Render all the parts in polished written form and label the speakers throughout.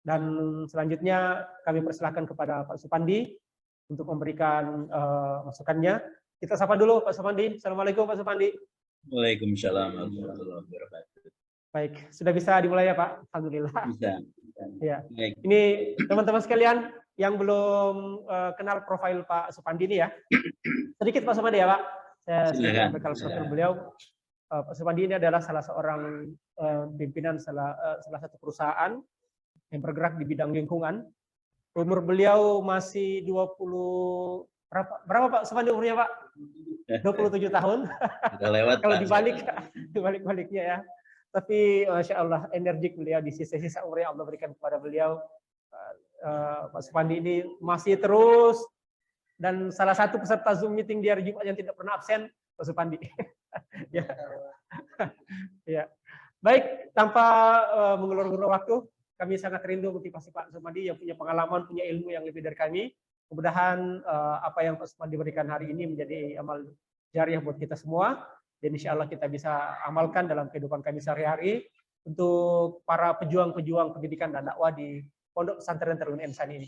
Speaker 1: Dan selanjutnya kami persilahkan kepada Pak Supandi untuk memberikan masukannya. Kita sapa dulu Pak Supandi. Assalamualaikum Pak Supandi.
Speaker 2: Waalaikumsalam warahmatullahi wabarakatuh.
Speaker 1: Baik, sudah bisa dimulai ya Pak? Alhamdulillah.
Speaker 2: Bisa.
Speaker 1: Ya.
Speaker 2: Baik.
Speaker 1: Ini teman-teman sekalian yang belum kenal profil Pak Supandi ini ya. Sedikit Pak Supandi ya Pak. Saya sedikit memberikan profil beliau. Pak Supandi ini adalah salah seorang pimpinan salah satu perusahaan yang bergerak di bidang lingkungan. Umur beliau masih 20 berapa Pak Supandi umurnya Pak? 27 tahun.
Speaker 2: Sudah lewat.
Speaker 1: Kalau dibalik-baliknya ya. Tapi Masya Allah energik beliau di sisa-sisa umur yang Allah berikan kepada beliau. Pak Supandi ini masih terus, dan salah satu peserta Zoom meeting di hari Jumat yang tidak pernah absen, Pak Supandi. Ya. Ya. Baik, tanpa mengulur-ulur waktu, kami sangat rindu motivasi Pak Supandi yang punya pengalaman, punya ilmu yang lebih dari kami. Mudah-mudahan apa yang Pak Supandi berikan hari ini menjadi amal jariah buat kita semua. Dan insya Allah kita bisa amalkan dalam kehidupan kami sehari-hari untuk para pejuang-pejuang pendidikan dan dakwah di Pondok Pesantren Darul Insani ini.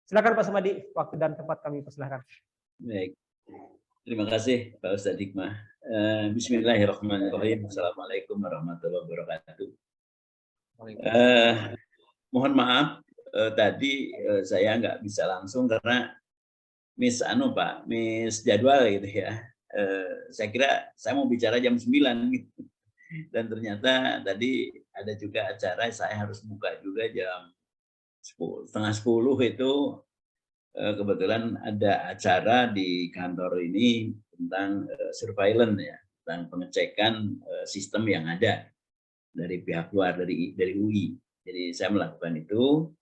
Speaker 1: Silakan Pak Supandi, waktu dan tempat kami persilahkan.
Speaker 2: Baik. Terima kasih Pak Ustadz Hikmah. Bismillahirrahmanirrahim. Assalamualaikum warahmatullahi wabarakatuh. Mohon maaf tadi saya nggak bisa langsung karena miss jadwal gitu ya. Saya kira saya mau bicara jam 9 gitu. Dan ternyata tadi ada juga acara saya harus buka juga jam 10, setengah 10 itu kebetulan ada acara di kantor ini tentang surveillance ya, tentang pengecekan sistem yang ada dari pihak luar dari UI. Jadi saya melakukan itu.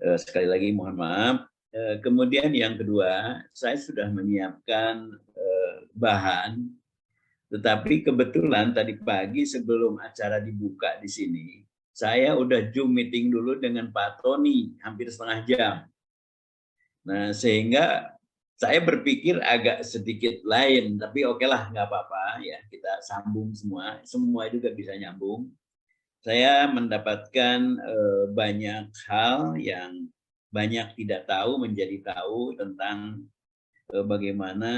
Speaker 2: Sekali lagi mohon maaf. Kemudian yang kedua, saya sudah menyiapkan bahan, tetapi kebetulan tadi pagi sebelum acara dibuka di sini, saya udah Zoom meeting dulu dengan Pak Tony hampir setengah jam. Nah, sehingga saya berpikir agak sedikit lain, tapi oke lah, nggak apa-apa ya, kita sambung semua juga bisa nyambung. Saya mendapatkan banyak hal yang banyak tidak tahu menjadi tahu tentang bagaimana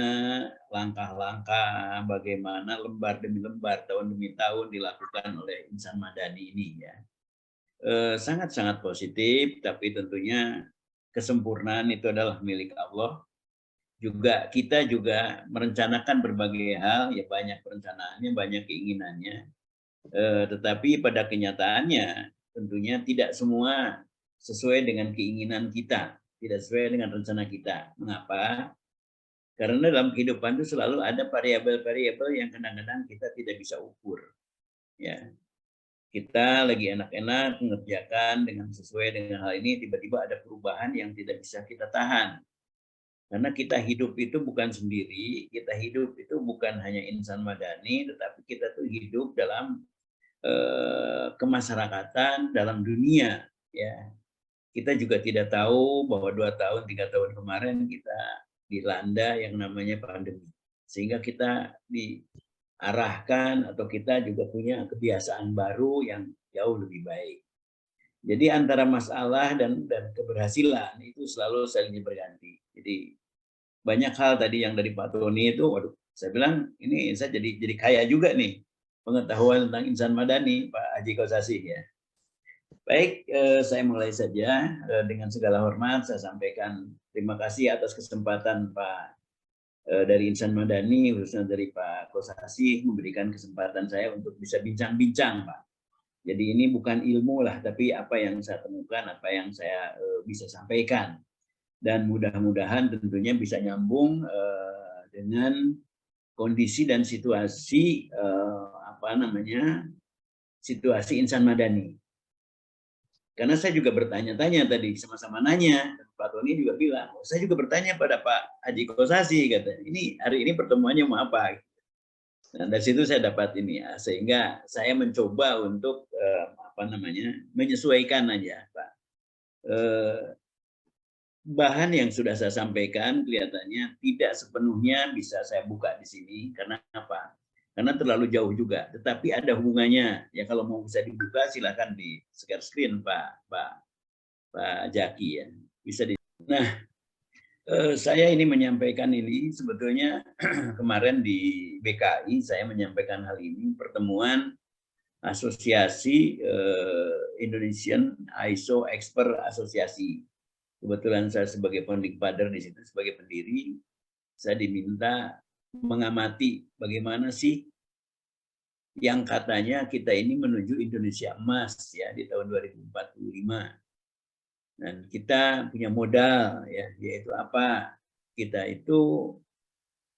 Speaker 2: langkah-langkah, bagaimana lembar demi lembar, tahun demi tahun dilakukan oleh Insan Madani ini ya. Sangat-sangat positif, tapi tentunya kesempurnaan itu adalah milik Allah. Kita juga merencanakan berbagai hal, ya banyak perencanaannya, banyak keinginannya. Tetapi pada kenyataannya tentunya tidak semua sesuai dengan keinginan kita, tidak sesuai dengan rencana kita. Mengapa? Karena dalam kehidupan itu selalu ada variabel-variabel yang kadang-kadang kita tidak bisa ukur. Ya, kita lagi enak-enak mengerjakan dengan sesuai dengan hal ini, tiba-tiba ada perubahan yang tidak bisa kita tahan. Karena kita hidup itu bukan sendiri, kita hidup itu bukan hanya insan madani, tetapi kita tuh hidup dalam kemasyarakatan, dalam dunia. Ya, kita juga tidak tahu bahwa 2 tahun, 3 tahun kemarin kita dilanda yang namanya pandemi. Sehingga kita diarahkan atau kita juga punya kebiasaan baru yang jauh lebih baik. Jadi antara masalah dan keberhasilan itu selalu saling berganti. Jadi banyak hal tadi yang dari Pak Tony itu, waduh, saya bilang ini saya jadi kaya juga nih pengetahuan tentang Insan Madani, Pak Haji Kosasih ya. Baik, saya mulai saja. Dengan segala hormat saya sampaikan terima kasih atas kesempatan Pak dari Insan Madani, khususnya dari Pak Kosasih, memberikan kesempatan saya untuk bisa bincang-bincang Pak. Jadi ini bukan ilmu lah, tapi apa yang saya temukan, apa yang saya bisa sampaikan. Dan mudah-mudahan tentunya bisa nyambung dengan kondisi dan situasi situasi Insan Madani. Karena saya juga bertanya-tanya tadi, sama-sama nanya, Pak Tony juga bilang, saya juga bertanya pada Pak Haji Kosasih, katanya, ini hari ini pertemuannya mau apa? Nah, dari situ saya dapat ini ya, sehingga saya mencoba untuk menyesuaikan aja, Pak. Bahan yang sudah saya sampaikan kelihatannya tidak sepenuhnya bisa saya buka di sini, karena apa? Karena terlalu jauh juga, tetapi ada hubungannya. Ya kalau mau bisa dibuka silakan di share screen Pak Pak Jaki ya. Bisa di. Nah, saya ini menyampaikan ini sebetulnya kemarin di BKI saya menyampaikan hal ini pertemuan Asosiasi Indonesian ISO Expert Asosiasi. Kebetulan saya sebagai founding father di situ sebagai pendiri, saya diminta mengamati bagaimana sih yang katanya kita ini menuju Indonesia emas ya di tahun 2045. Dan kita punya modal ya, yaitu apa? Kita itu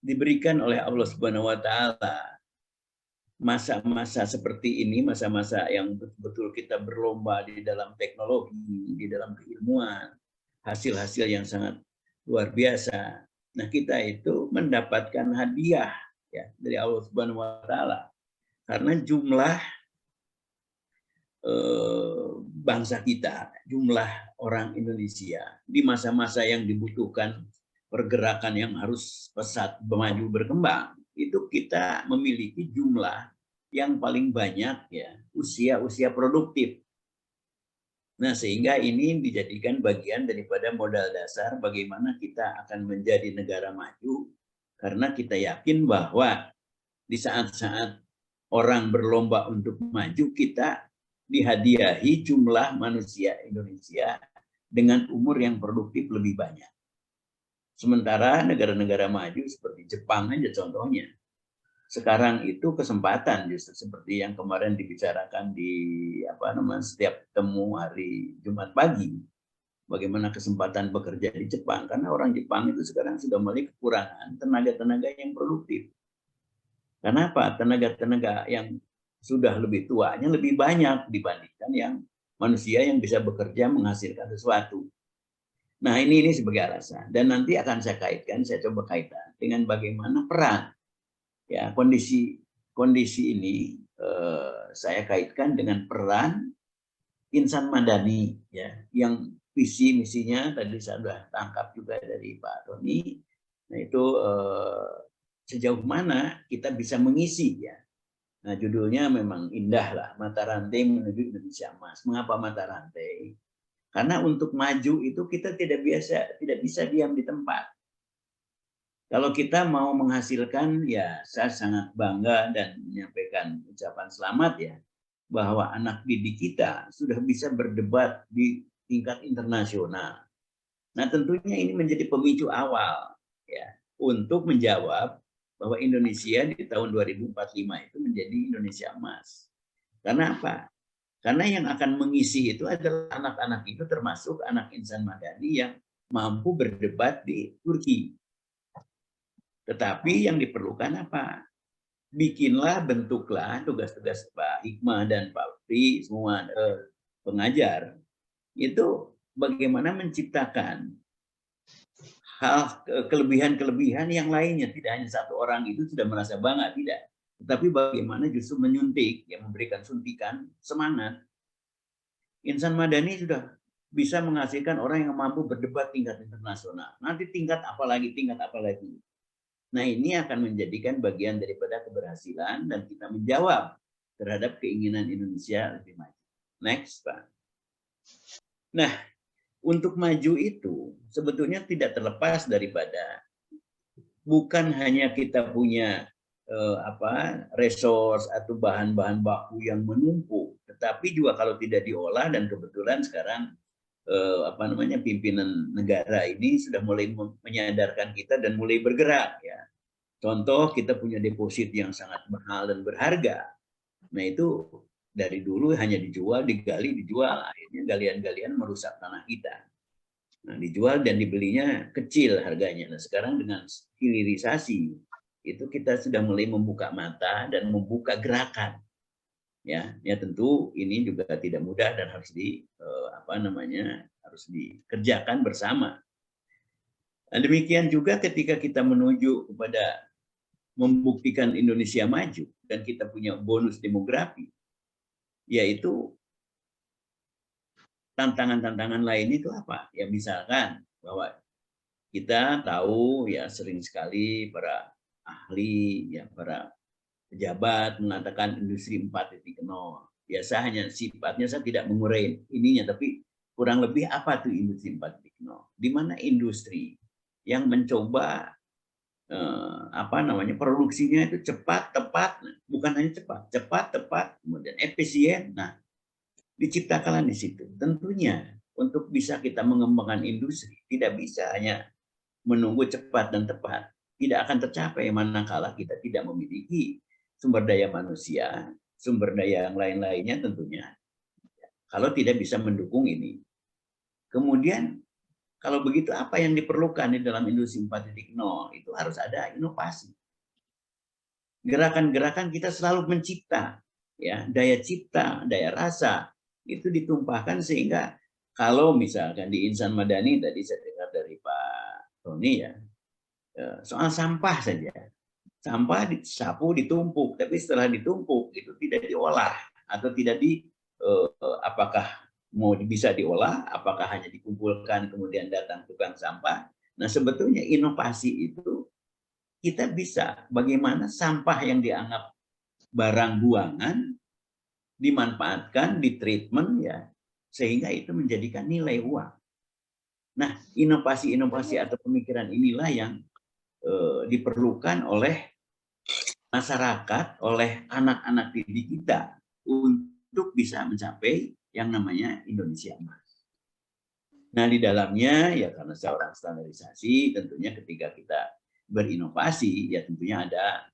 Speaker 2: diberikan oleh Allah Subhanahu wa taala masa-masa seperti ini, masa-masa yang betul-betul kita berlomba di dalam teknologi, di dalam keilmuan, hasil-hasil yang sangat luar biasa. Nah, kita itu mendapatkan hadiah ya dari Allah Subhanahu wa taala karena jumlah bangsa kita, jumlah orang Indonesia di masa-masa yang dibutuhkan pergerakan yang harus pesat maju berkembang, itu kita memiliki jumlah yang paling banyak ya usia produktif. Nah, sehingga ini dijadikan bagian daripada modal dasar bagaimana kita akan menjadi negara maju, karena kita yakin bahwa di saat-saat orang berlomba untuk maju, kita dihadiahi jumlah manusia Indonesia dengan umur yang produktif lebih banyak. Sementara negara-negara maju seperti Jepang aja contohnya, sekarang itu kesempatan justru seperti yang kemarin dibicarakan di setiap temu hari Jumat pagi, bagaimana kesempatan bekerja di Jepang, karena orang Jepang itu sekarang sudah mulai kekurangan tenaga-tenaga yang produktif. Kenapa? Tenaga-tenaga yang sudah lebih tuanya lebih banyak dibandingkan yang manusia yang bisa bekerja menghasilkan sesuatu. Nah, ini sebagai alasan. Dan nanti akan saya kaitkan, saya coba kaitkan dengan bagaimana peran ya kondisi ini saya kaitkan dengan peran insan madani ya, yang visi misinya tadi saya sudah tangkap juga dari Pak Tony. Nah, itu sejauh mana kita bisa mengisi ya. Nah, judulnya memang indah lah, Mata Rantai Menuju Indonesia Emas. Mengapa mata rantai? Karena untuk maju itu kita tidak bisa diam di tempat. Kalau kita mau menghasilkan, ya saya sangat bangga dan menyampaikan ucapan selamat ya, bahwa anak didik kita sudah bisa berdebat di tingkat internasional. Nah, tentunya ini menjadi pemicu awal ya untuk menjawab bahwa Indonesia di tahun 2045 itu menjadi Indonesia emas. Karena apa? Karena yang akan mengisi itu adalah anak-anak itu, termasuk anak insan madani yang mampu berdebat di Turki. Tetapi yang diperlukan apa? Bikinlah, bentuklah tugas-tugas Pak Hikmah dan Pak Pri, semua pengajar, itu bagaimana menciptakan hal kelebihan-kelebihan yang lainnya. Tidak hanya satu orang itu sudah merasa bangga, tidak. Tetapi bagaimana justru menyuntik, yang memberikan suntikan semangat. Insan madani sudah bisa menghasilkan orang yang mampu berdebat tingkat internasional. Nanti tingkat apa lagi. Nah, ini akan menjadikan bagian daripada keberhasilan dan kita menjawab terhadap keinginan Indonesia lebih maju. Next, Pak. Nah, untuk maju itu sebetulnya tidak terlepas daripada bukan hanya kita punya resource atau bahan-bahan baku yang menumpuk, tetapi juga kalau tidak diolah, dan kebetulan sekarang pimpinan negara ini sudah mulai menyadarkan kita dan mulai bergerak ya. Contoh, kita punya deposit yang sangat mahal dan berharga. Nah, itu dari dulu hanya dijual, digali, dijual, akhirnya galian-galian merusak tanah kita. Nah, dijual dan dibelinya kecil harganya. Nah, sekarang dengan hilirisasi itu kita sudah mulai membuka mata dan membuka gerakan. Ya tentu ini juga tidak mudah dan harus harus dikerjakan bersama. Nah, demikian juga ketika kita menuju kepada membuktikan Indonesia maju dan kita punya bonus demografi, yaitu tantangan-tantangan lain itu apa? Ya misalkan bahwa kita tahu ya sering sekali para ahli, ya para pejabat mengatakan industri 4.0. Ya saya hanya sifatnya saya tidak mengurai ininya, tapi kurang lebih apa tuh industri 4.0? Di mana industri yang mencoba produksinya itu cepat, tepat, bukan hanya cepat, tepat, kemudian efisien. Nah, diciptakan di situ. Tentunya untuk bisa kita mengembangkan industri tidak bisa hanya menunggu cepat dan tepat. Tidak akan tercapai manakala kita tidak memiliki sumber daya manusia, sumber daya yang lain-lainnya tentunya. Kalau tidak bisa mendukung ini. Kemudian kalau begitu apa yang diperlukan di dalam industri 4.0? Itu harus ada inovasi. Gerakan-gerakan kita selalu mencipta, ya, daya cipta, daya rasa itu ditumpahkan sehingga kalau misalkan di Insan Madani tadi saya dengar dari Pak Tony ya, soal sampah saja. Sampah disapu, ditumpuk, tapi setelah ditumpuk itu tidak diolah atau tidak apakah mau bisa diolah, apakah hanya dikumpulkan kemudian datang tukang sampah. Nah, sebetulnya inovasi itu kita bisa bagaimana sampah yang dianggap barang buangan dimanfaatkan, ditreatment ya, sehingga itu menjadikan nilai uang. Nah, inovasi-inovasi atau pemikiran inilah yang diperlukan oleh masyarakat, oleh anak-anak didik kita untuk bisa mencapai yang namanya Indonesia Emas. Nah, di dalamnya ya karena seorang standarisasi, tentunya ketika kita berinovasi ya tentunya ada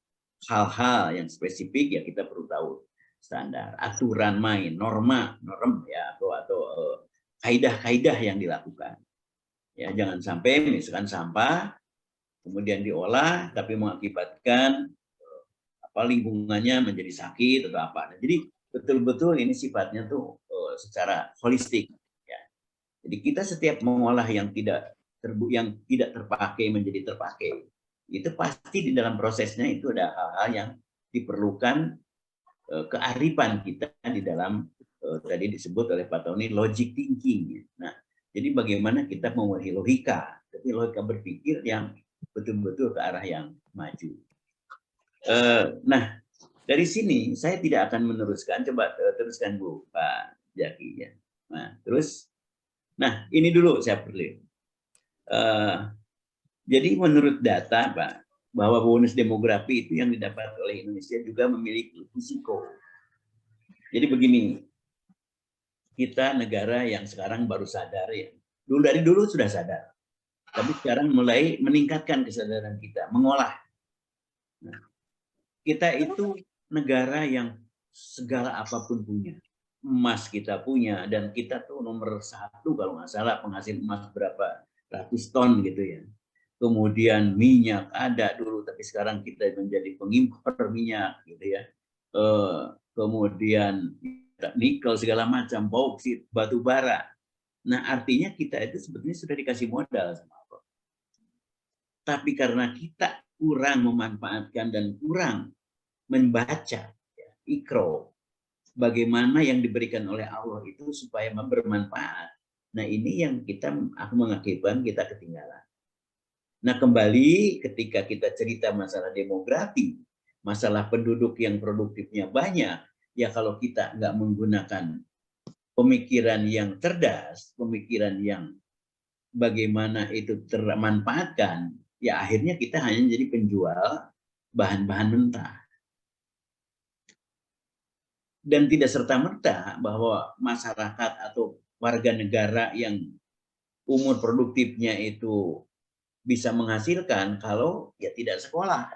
Speaker 2: hal-hal yang spesifik ya kita perlu tahu standar, aturan main, norm ya atau kaidah-kaidah yang dilakukan. Ya jangan sampai misalkan sampah kemudian diolah tapi mengakibatkan lingkungannya menjadi sakit atau apa. Nah, jadi betul-betul ini sifatnya tuh secara holistik. Ya. Jadi kita setiap mengolah yang tidak terpakai menjadi terpakai, itu pasti di dalam prosesnya itu ada hal-hal yang diperlukan kearifan kita di dalam tadi disebut oleh Pak Tony logic thinking. Nah, jadi bagaimana kita memiliki logika, tapi logika berpikir yang betul-betul ke arah yang maju. Nah, dari sini saya tidak akan meneruskan. Coba teruskan Bu, Pak Jaki ya. Nah, terus, nah ini dulu saya perlu. Jadi menurut data Pak, bahwa bonus demografi itu yang didapat oleh Indonesia juga memiliki risiko. Jadi begini, kita negara yang sekarang baru sadar ya. Dari dulu sudah sadar, tapi sekarang mulai meningkatkan kesadaran kita, mengolah. Nah, kita itu negara yang segala apapun punya. Emas kita punya, dan kita tuh nomor 1 kalau nggak salah penghasil emas berapa ratus ton gitu ya. Kemudian minyak ada dulu, tapi sekarang kita menjadi pengimpor minyak gitu ya. Kemudian nikel segala macam, bauksit, batu bara. Nah artinya kita itu sebetulnya sudah dikasih modal sama Allah. Tapi karena kita kurang memanfaatkan dan kurang membaca ya, ikro, bagaimana yang diberikan oleh Allah itu supaya bermanfaat. Nah ini yang aku mengakibatkan kita ketinggalan. Nah kembali ketika kita cerita masalah demografi, masalah penduduk yang produktifnya banyak, ya kalau kita nggak menggunakan pemikiran yang cerdas, pemikiran yang bagaimana itu termanfaatkan, ya akhirnya kita hanya jadi penjual bahan-bahan mentah. Dan tidak serta-merta bahwa masyarakat atau warga negara yang umur produktifnya itu bisa menghasilkan kalau ya tidak sekolah,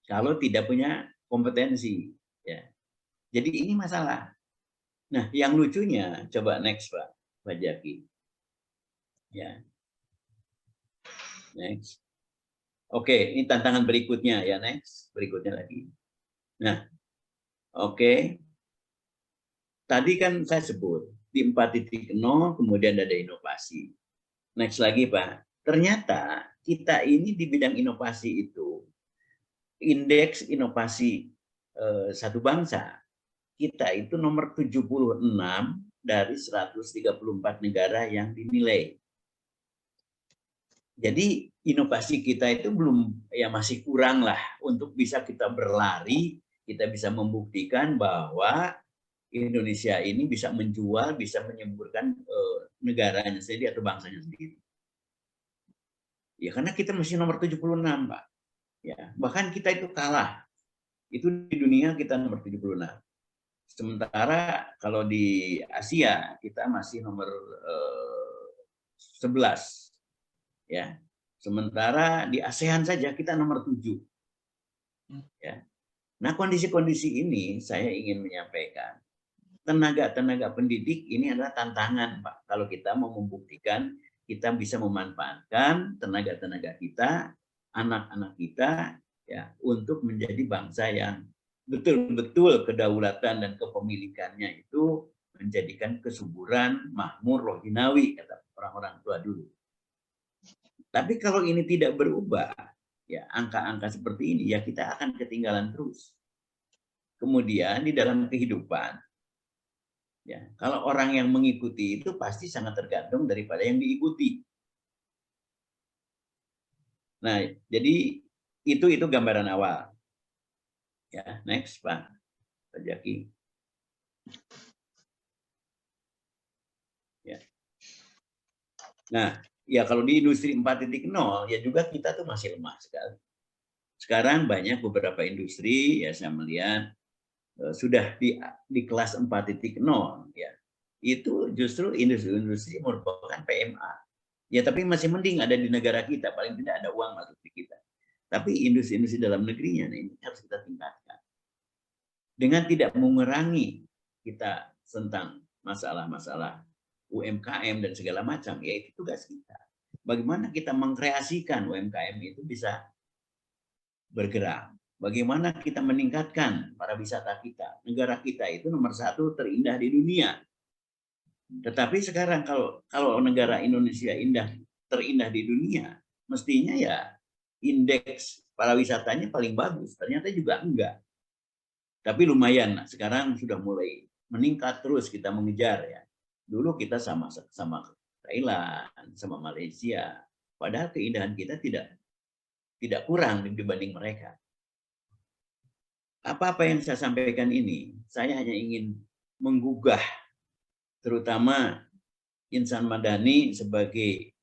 Speaker 2: kalau tidak punya kompetensi. Ya. Jadi ini masalah. Nah, yang lucunya, coba next Pak Jaki. Ya, next. Oke, ini tantangan berikutnya ya, next. Berikutnya lagi. Nah, oke. Tadi kan saya sebut di 4.0 kemudian ada inovasi. Next lagi Pak. Ternyata kita ini di bidang inovasi itu indeks inovasi satu bangsa kita itu nomor 76 dari 134 negara yang dinilai. Jadi inovasi kita itu masih kurang lah untuk bisa kita berlari, kita bisa membuktikan bahwa Indonesia ini bisa menjual, bisa menyemburkan negaranya sendiri atau bangsanya sendiri. Ya karena kita masih nomor 76, Pak. Ya, bahkan kita itu kalah. Itu di dunia kita nomor 76. Sementara kalau di Asia kita masih nomor 11. Ya. Sementara di ASEAN saja kita nomor 7. Ya. Nah, kondisi-kondisi ini saya ingin menyampaikan, tenaga-tenaga pendidik ini adalah tantangan, Pak. Kalau kita mau membuktikan kita bisa memanfaatkan tenaga-tenaga kita, anak-anak kita, ya, untuk menjadi bangsa yang betul-betul kedaulatan dan kepemilikannya itu menjadikan kesuburan, makmur, rohinawi, kata orang-orang tua dulu. Tapi kalau ini tidak berubah, ya angka-angka seperti ini, ya kita akan ketinggalan terus. Kemudian di dalam kehidupan, ya kalau orang yang mengikuti itu pasti sangat tergantung daripada yang diikuti. Nah, jadi itu gambaran awal. Ya, next Pak Jaki. Ya. Nah, ya kalau di industri 4.0 ya juga kita tuh masih lemah sekali. Sekarang banyak beberapa industri ya saya melihat sudah di kelas 4.0 ya. Itu justru industri-industri merupakan PMA. Ya tapi masih mending ada di negara kita, paling tidak ada uang masuk di kita. Tapi industri-industri dalam negerinya ini harus kita tingkatkan. Dengan tidak mengurangi kita tentang masalah-masalah UMKM dan segala macam, ya itu tugas kita. Bagaimana kita mengkreasikan UMKM itu bisa bergerak. Bagaimana kita meningkatkan para wisata kita. Negara kita itu nomor 1 terindah di dunia. Tetapi sekarang kalau negara Indonesia terindah di dunia, mestinya ya indeks para wisatanya paling bagus. Ternyata juga enggak. Tapi lumayan, sekarang sudah mulai meningkat terus kita mengejar ya. Dulu kita sama Thailand, sama Malaysia. Padahal keindahan kita tidak kurang dibanding mereka. Apa-apa yang saya sampaikan ini, saya hanya ingin menggugah terutama insan madani sebagai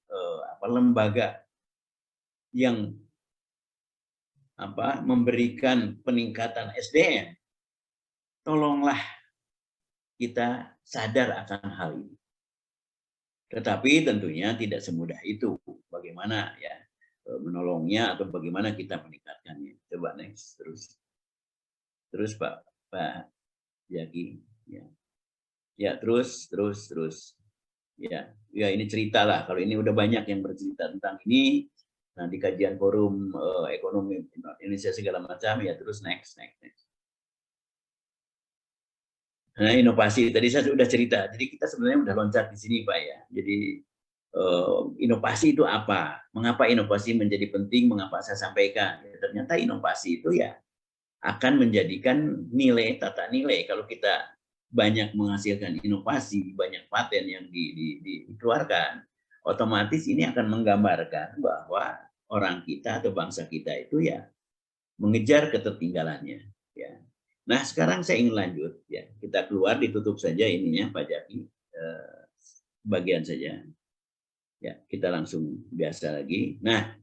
Speaker 2: lembaga yang memberikan peningkatan SDM. Tolonglah kita sadar akan hal ini. Tetapi tentunya tidak semudah itu. Bagaimana ya menolongnya atau bagaimana kita meningkatkannya. Coba next terus Pak Jaki ya. Ya terus ya ini cerita lah. Kalau ini udah banyak yang bercerita tentang ini. Nah di kajian forum ekonomi Indonesia segala macam ya terus next. Nah inovasi tadi saya sudah cerita. Jadi kita sebenarnya udah loncat di sini Pak ya. Jadi inovasi itu apa? Mengapa inovasi menjadi penting? Mengapa saya sampaikan? Ya, ternyata inovasi itu ya akan menjadikan nilai tata nilai. Kalau kita banyak menghasilkan inovasi, banyak paten yang dikeluarkan, otomatis ini akan menggambarkan bahwa orang kita atau bangsa kita itu ya mengejar ketertinggalannya. Ya. Nah sekarang saya ingin lanjut, ya kita keluar ditutup saja ininya Pak Jaki, bagian saja. Ya kita langsung biasa lagi. Nah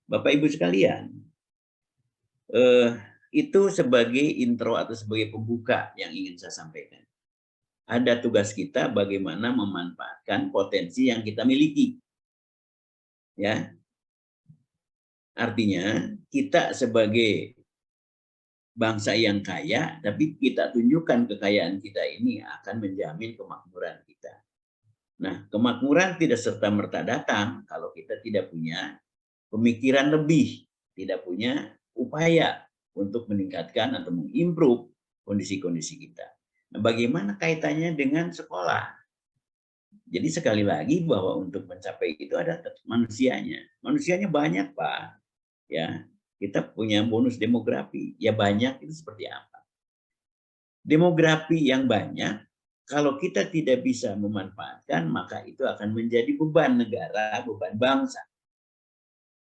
Speaker 2: Bapak Ibu sekalian, itu sebagai intro atau sebagai pembuka yang ingin saya sampaikan. Ada tugas kita bagaimana memanfaatkan potensi yang kita miliki. Ya. Artinya kita sebagai bangsa yang kaya, tapi kita tunjukkan kekayaan kita ini akan menjamin kemakmuran kita. Nah, kemakmuran tidak serta-merta datang kalau kita tidak punya pemikiran lebih, tidak punya upaya untuk meningkatkan atau mengimprove kondisi-kondisi kita. Nah, bagaimana kaitannya dengan sekolah? Jadi sekali lagi bahwa untuk mencapai itu ada manusianya. Manusianya banyak, Pak. Ya, kita punya bonus demografi. Ya banyak itu seperti apa? Demografi yang banyak, kalau kita tidak bisa memanfaatkan, maka itu akan menjadi beban negara, beban bangsa.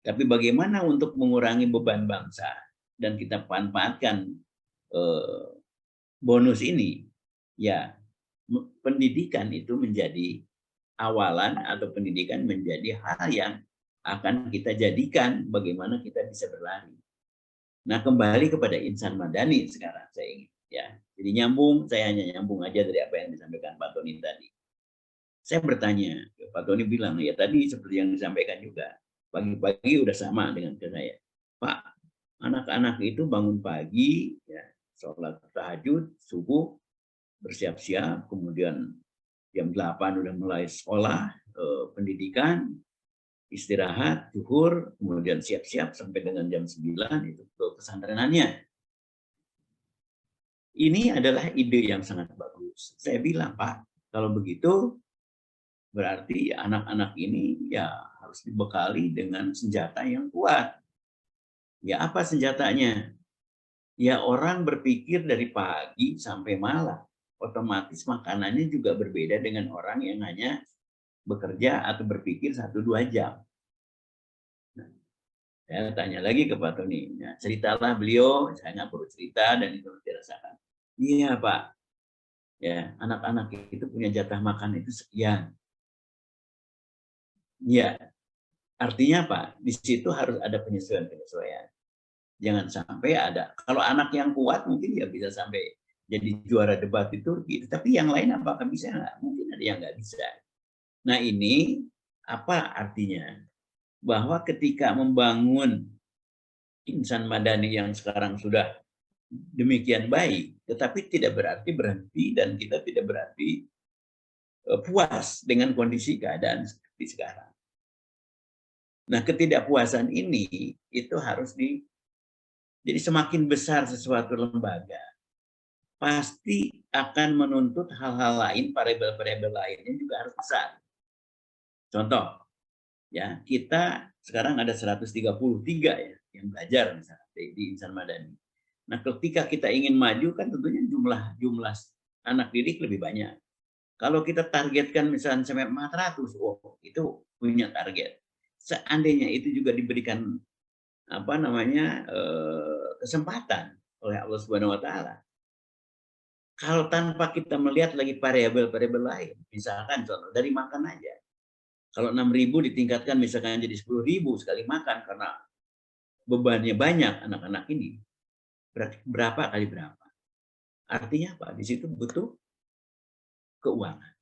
Speaker 2: Tapi bagaimana untuk mengurangi beban bangsa dan kita manfaatkan bonus ini? ya pendidikan itu menjadi awalan atau pendidikan menjadi hal yang akan kita jadikan bagaimana kita bisa berlari. Nah, kembali kepada insan madani sekarang saya ingin ya. Jadi saya hanya nyambung aja dari apa yang disampaikan Pak Tony tadi. Saya bertanya, Pak Tony bilang, ya tadi seperti yang disampaikan juga, pagi-pagi udah sama dengan ke saya. Pak, anak-anak itu bangun pagi, ya, sholat tahajud, subuh, bersiap-siap, kemudian jam 8 udah mulai sekolah, pendidikan, istirahat, zuhur, kemudian siap-siap sampai dengan jam 9 itu ke pesantrenannya. Ini adalah ide yang sangat bagus. Saya bilang, Pak, kalau begitu berarti anak-anak ini ya harus dibekali dengan senjata yang kuat. Ya apa senjatanya? Ya orang berpikir dari pagi sampai malam. Otomatis makanannya juga berbeda dengan orang yang hanya bekerja atau berpikir 1-2 jam. Nah, saya tanya lagi ke Pak Tony, ya, ceritalah beliau, saya nggak perlu cerita dan itu dirasakan. Iya Pak, ya anak-anak itu punya jatah makan itu sekian. Ya, artinya apa? Di situ harus ada penyesuaian-penyesuaian. Jangan sampai ada. Kalau anak yang kuat mungkin ya bisa sampai jadi juara debat di Turki. Tapi yang lain apakah bisa? Nggak? Mungkin ada yang nggak bisa. Nah ini apa artinya? Bahwa ketika membangun insan madani yang sekarang sudah demikian baik, tetapi tidak berarti berhenti dan kita tidak berarti puas dengan kondisi keadaan seperti sekarang. Nah, ketidakpuasan ini itu harus jadi semakin besar sesuatu lembaga, pasti akan menuntut hal-hal lain, variabel-variabel lainnya juga harus besar. Contoh, ya kita sekarang ada 133 ya yang belajar misalnya di insan madani. Nah, ketika kita ingin maju kan tentunya jumlah anak didik lebih banyak. Kalau kita targetkan misalnya sampai 400, oh itu punya target. Seandainya itu juga diberikan kesempatan oleh Allah Subhanahu wa taala. Kalau tanpa kita melihat lagi variabel-variabel lain, misalkan contoh dari makan aja. Kalau 6.000 ditingkatkan misalkan jadi 10.000 sekali makan karena bebannya banyak anak-anak ini. Berarti berapa kali berapa? Artinya apa? Di situ butuh keuangan.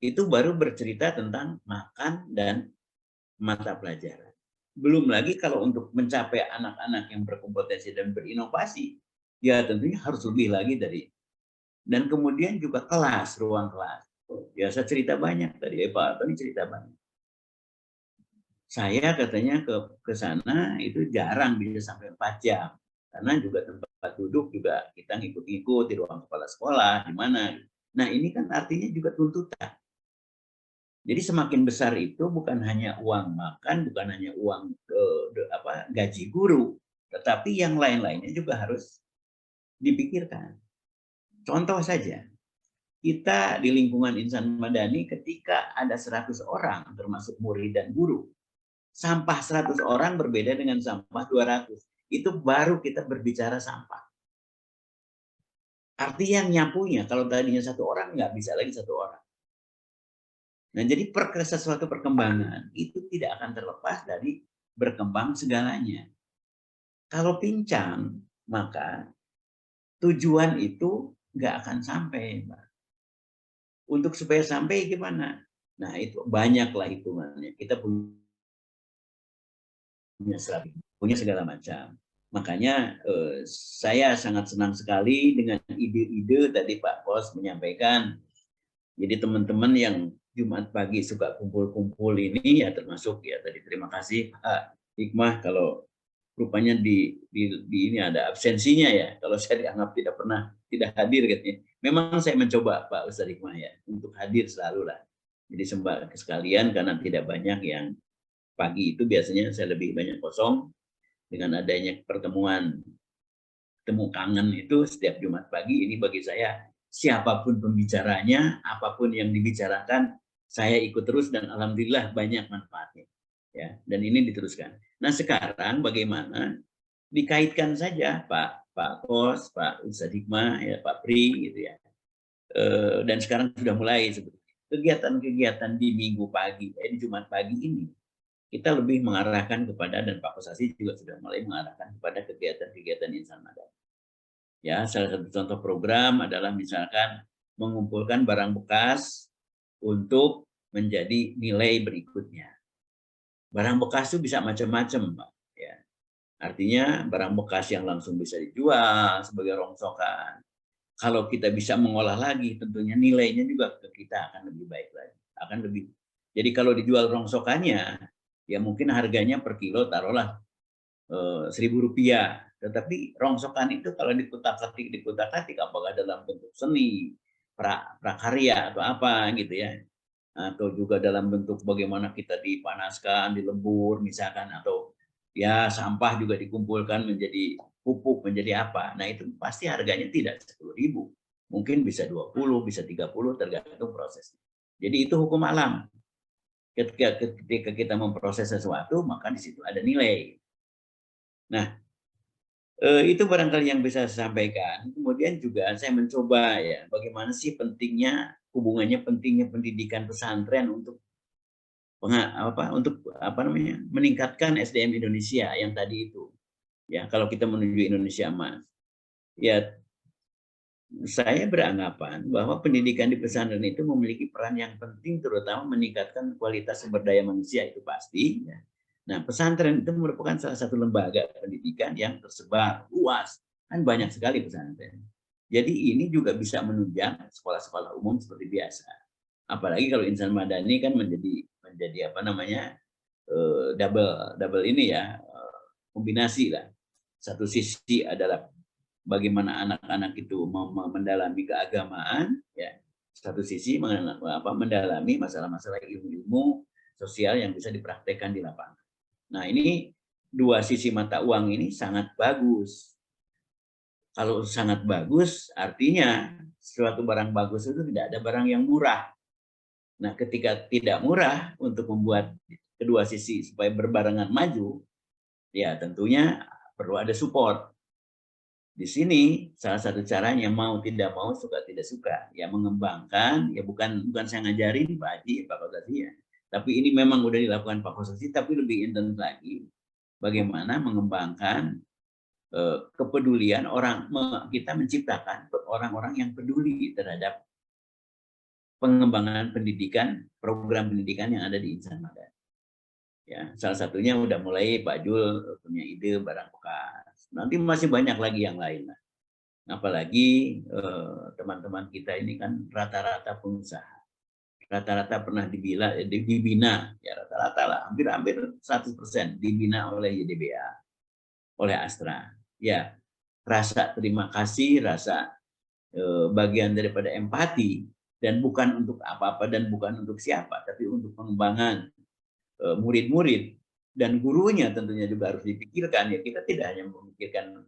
Speaker 2: Itu baru bercerita tentang makan dan mata pelajaran. Belum lagi kalau untuk mencapai anak-anak yang berkompetensi dan berinovasi, ya tentunya harus lebih lagi dari. Dan kemudian juga kelas, ruang kelas. Biasa cerita banyak tadi, Pak Tony cerita banyak. Saya katanya ke sana itu jarang bisa sampai 4 jam. Karena juga tempat duduk juga kita ngikut-ngikut di ruang kepala sekolah, di mana. Nah ini kan artinya juga tuntutan. Jadi semakin besar itu bukan hanya uang makan, bukan hanya uang gaji guru, tetapi yang lain-lainnya juga harus dipikirkan. Contoh saja, kita di lingkungan insan madani ketika ada 100 orang termasuk murid dan guru, sampah 100 orang berbeda dengan sampah 200. Itu baru kita berbicara sampah. Artinya nyapunya, kalau tadinya 1 orang, nggak bisa lagi 1 orang. Nah, jadi sesuatu perkembangan itu tidak akan terlepas dari berkembang segalanya. Kalau pincang, maka tujuan itu nggak akan sampai, Mbak. Untuk supaya sampai gimana? Nah, itu banyaklah hitungannya. Kita punya segala macam. Makanya saya sangat senang sekali dengan ide-ide tadi Pak Pos menyampaikan. Jadi teman-teman yang Jumat pagi suka kumpul-kumpul ini ya termasuk ya tadi terima kasih Pak Hikmah kalau rupanya di ini ada absensinya ya. Kalau saya dianggap tidak hadir katanya. Memang saya mencoba Pak Ustaz Hikmah ya untuk hadir selalu lah. Jadi sembah sekalian karena tidak banyak yang pagi itu biasanya saya lebih banyak kosong dengan adanya pertemuan temu kangen itu setiap Jumat pagi ini bagi saya siapapun pembicaranya, apapun yang dibicarakan, saya ikut terus dan alhamdulillah banyak manfaatnya. Ya, dan ini diteruskan. Nah, sekarang bagaimana dikaitkan saja, Pak, Pak Kos, Pak Ustadz Hikmah, ya Pak Pri, gitu ya. Dan sekarang sudah mulai kegiatan-kegiatan di Minggu pagi, di Jumat pagi ini, kita lebih mengarahkan kepada, dan Pak Kosasi juga sudah mulai mengarahkan kepada kegiatan-kegiatan insan madani. Ya, salah satu contoh program adalah misalkan mengumpulkan barang bekas untuk menjadi nilai berikutnya. Barang bekas itu bisa macam-macam, Pak. Ya. Artinya barang bekas yang langsung bisa dijual sebagai rongsokan. Kalau kita bisa mengolah lagi, tentunya nilainya juga ke kita akan lebih baik lagi. Jadi kalau dijual rongsokannya, ya mungkin harganya per kilo taruhlah Rp1.000. Tetapi rongsokan itu kalau dikutak-atik apakah dalam bentuk seni, prakarya atau apa gitu ya. Atau juga dalam bentuk bagaimana kita dipanaskan, dilebur misalkan, atau ya sampah juga dikumpulkan menjadi pupuk, menjadi apa. Nah itu pasti harganya tidak 10.000. Mungkin bisa 20, bisa 30 tergantung prosesnya. Jadi itu hukum alam. Ketika kita memproses sesuatu, maka di situ ada nilai. Nah, itu barangkali yang bisa saya sampaikan. Kemudian juga saya mencoba ya, bagaimana sih hubungannya pentingnya pendidikan pesantren untuk meningkatkan SDM Indonesia yang tadi itu. Ya, kalau kita menuju Indonesia emas. Ya, saya beranggapan bahwa pendidikan di pesantren itu memiliki peran yang penting, terutama meningkatkan kualitas sumber daya manusia, itu pasti. Ya. Nah, pesantren itu merupakan salah satu lembaga pendidikan yang tersebar luas, kan banyak sekali pesantren. Jadi ini juga bisa menunjang sekolah-sekolah umum seperti biasa. Apalagi kalau insan madani kan menjadi double ini ya, kombinasi lah. Satu sisi adalah bagaimana anak-anak itu mendalami keagamaan, ya. Satu sisi mendalami masalah-masalah ilmu-ilmu sosial yang bisa dipraktekkan di lapangan. Nah, ini dua sisi mata uang ini sangat bagus. Kalau sangat bagus, artinya suatu barang bagus itu tidak ada barang yang murah. Nah, ketika tidak murah, untuk membuat kedua sisi supaya berbarengan maju, ya tentunya perlu ada support. Di sini salah satu caranya mau tidak mau, suka tidak suka, ya mengembangkan, ya bukan saya ngajarin Pak Haji, Pak Kosasi ya. Tapi ini memang udah dilakukan Pak Kosasi, tapi lebih intens lagi bagaimana mengembangkan kepedulian kita menciptakan orang-orang yang peduli terhadap pengembangan pendidikan, program pendidikan yang ada di insan madani. Ya, salah satunya udah mulai Pak Jul punya ide barang bekas. Nanti masih banyak lagi yang lain. Apalagi teman-teman kita ini kan rata-rata pengusaha. Rata-rata pernah dibina, ya rata-rata lah, hampir 100% dibina oleh YDBA, oleh Astra. Ya, rasa terima kasih, rasa bagian daripada empati, dan bukan untuk apa-apa dan bukan untuk siapa, tapi untuk pengembangan murid-murid dan gurunya tentunya juga harus dipikirkan. Ya, kita tidak hanya memikirkan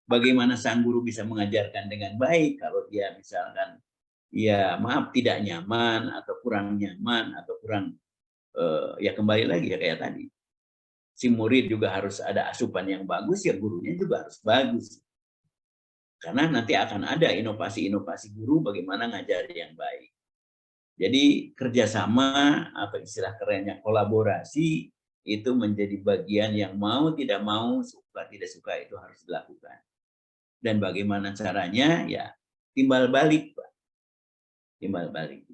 Speaker 2: bagaimana sang guru bisa mengajarkan dengan baik kalau dia misalkan ya maaf tidak nyaman atau kurang nyaman atau kurang ya kembali lagi ya kayak tadi. Si murid juga harus ada asupan yang bagus, ya gurunya juga harus bagus. Karena nanti akan ada inovasi-inovasi guru bagaimana ngajar yang baik. Jadi kerjasama atau istilah kerennya kolaborasi itu menjadi bagian yang mau tidak mau, suka tidak suka itu harus dilakukan. Dan bagaimana caranya? Ya timbal balik, Pak. Timbal balik.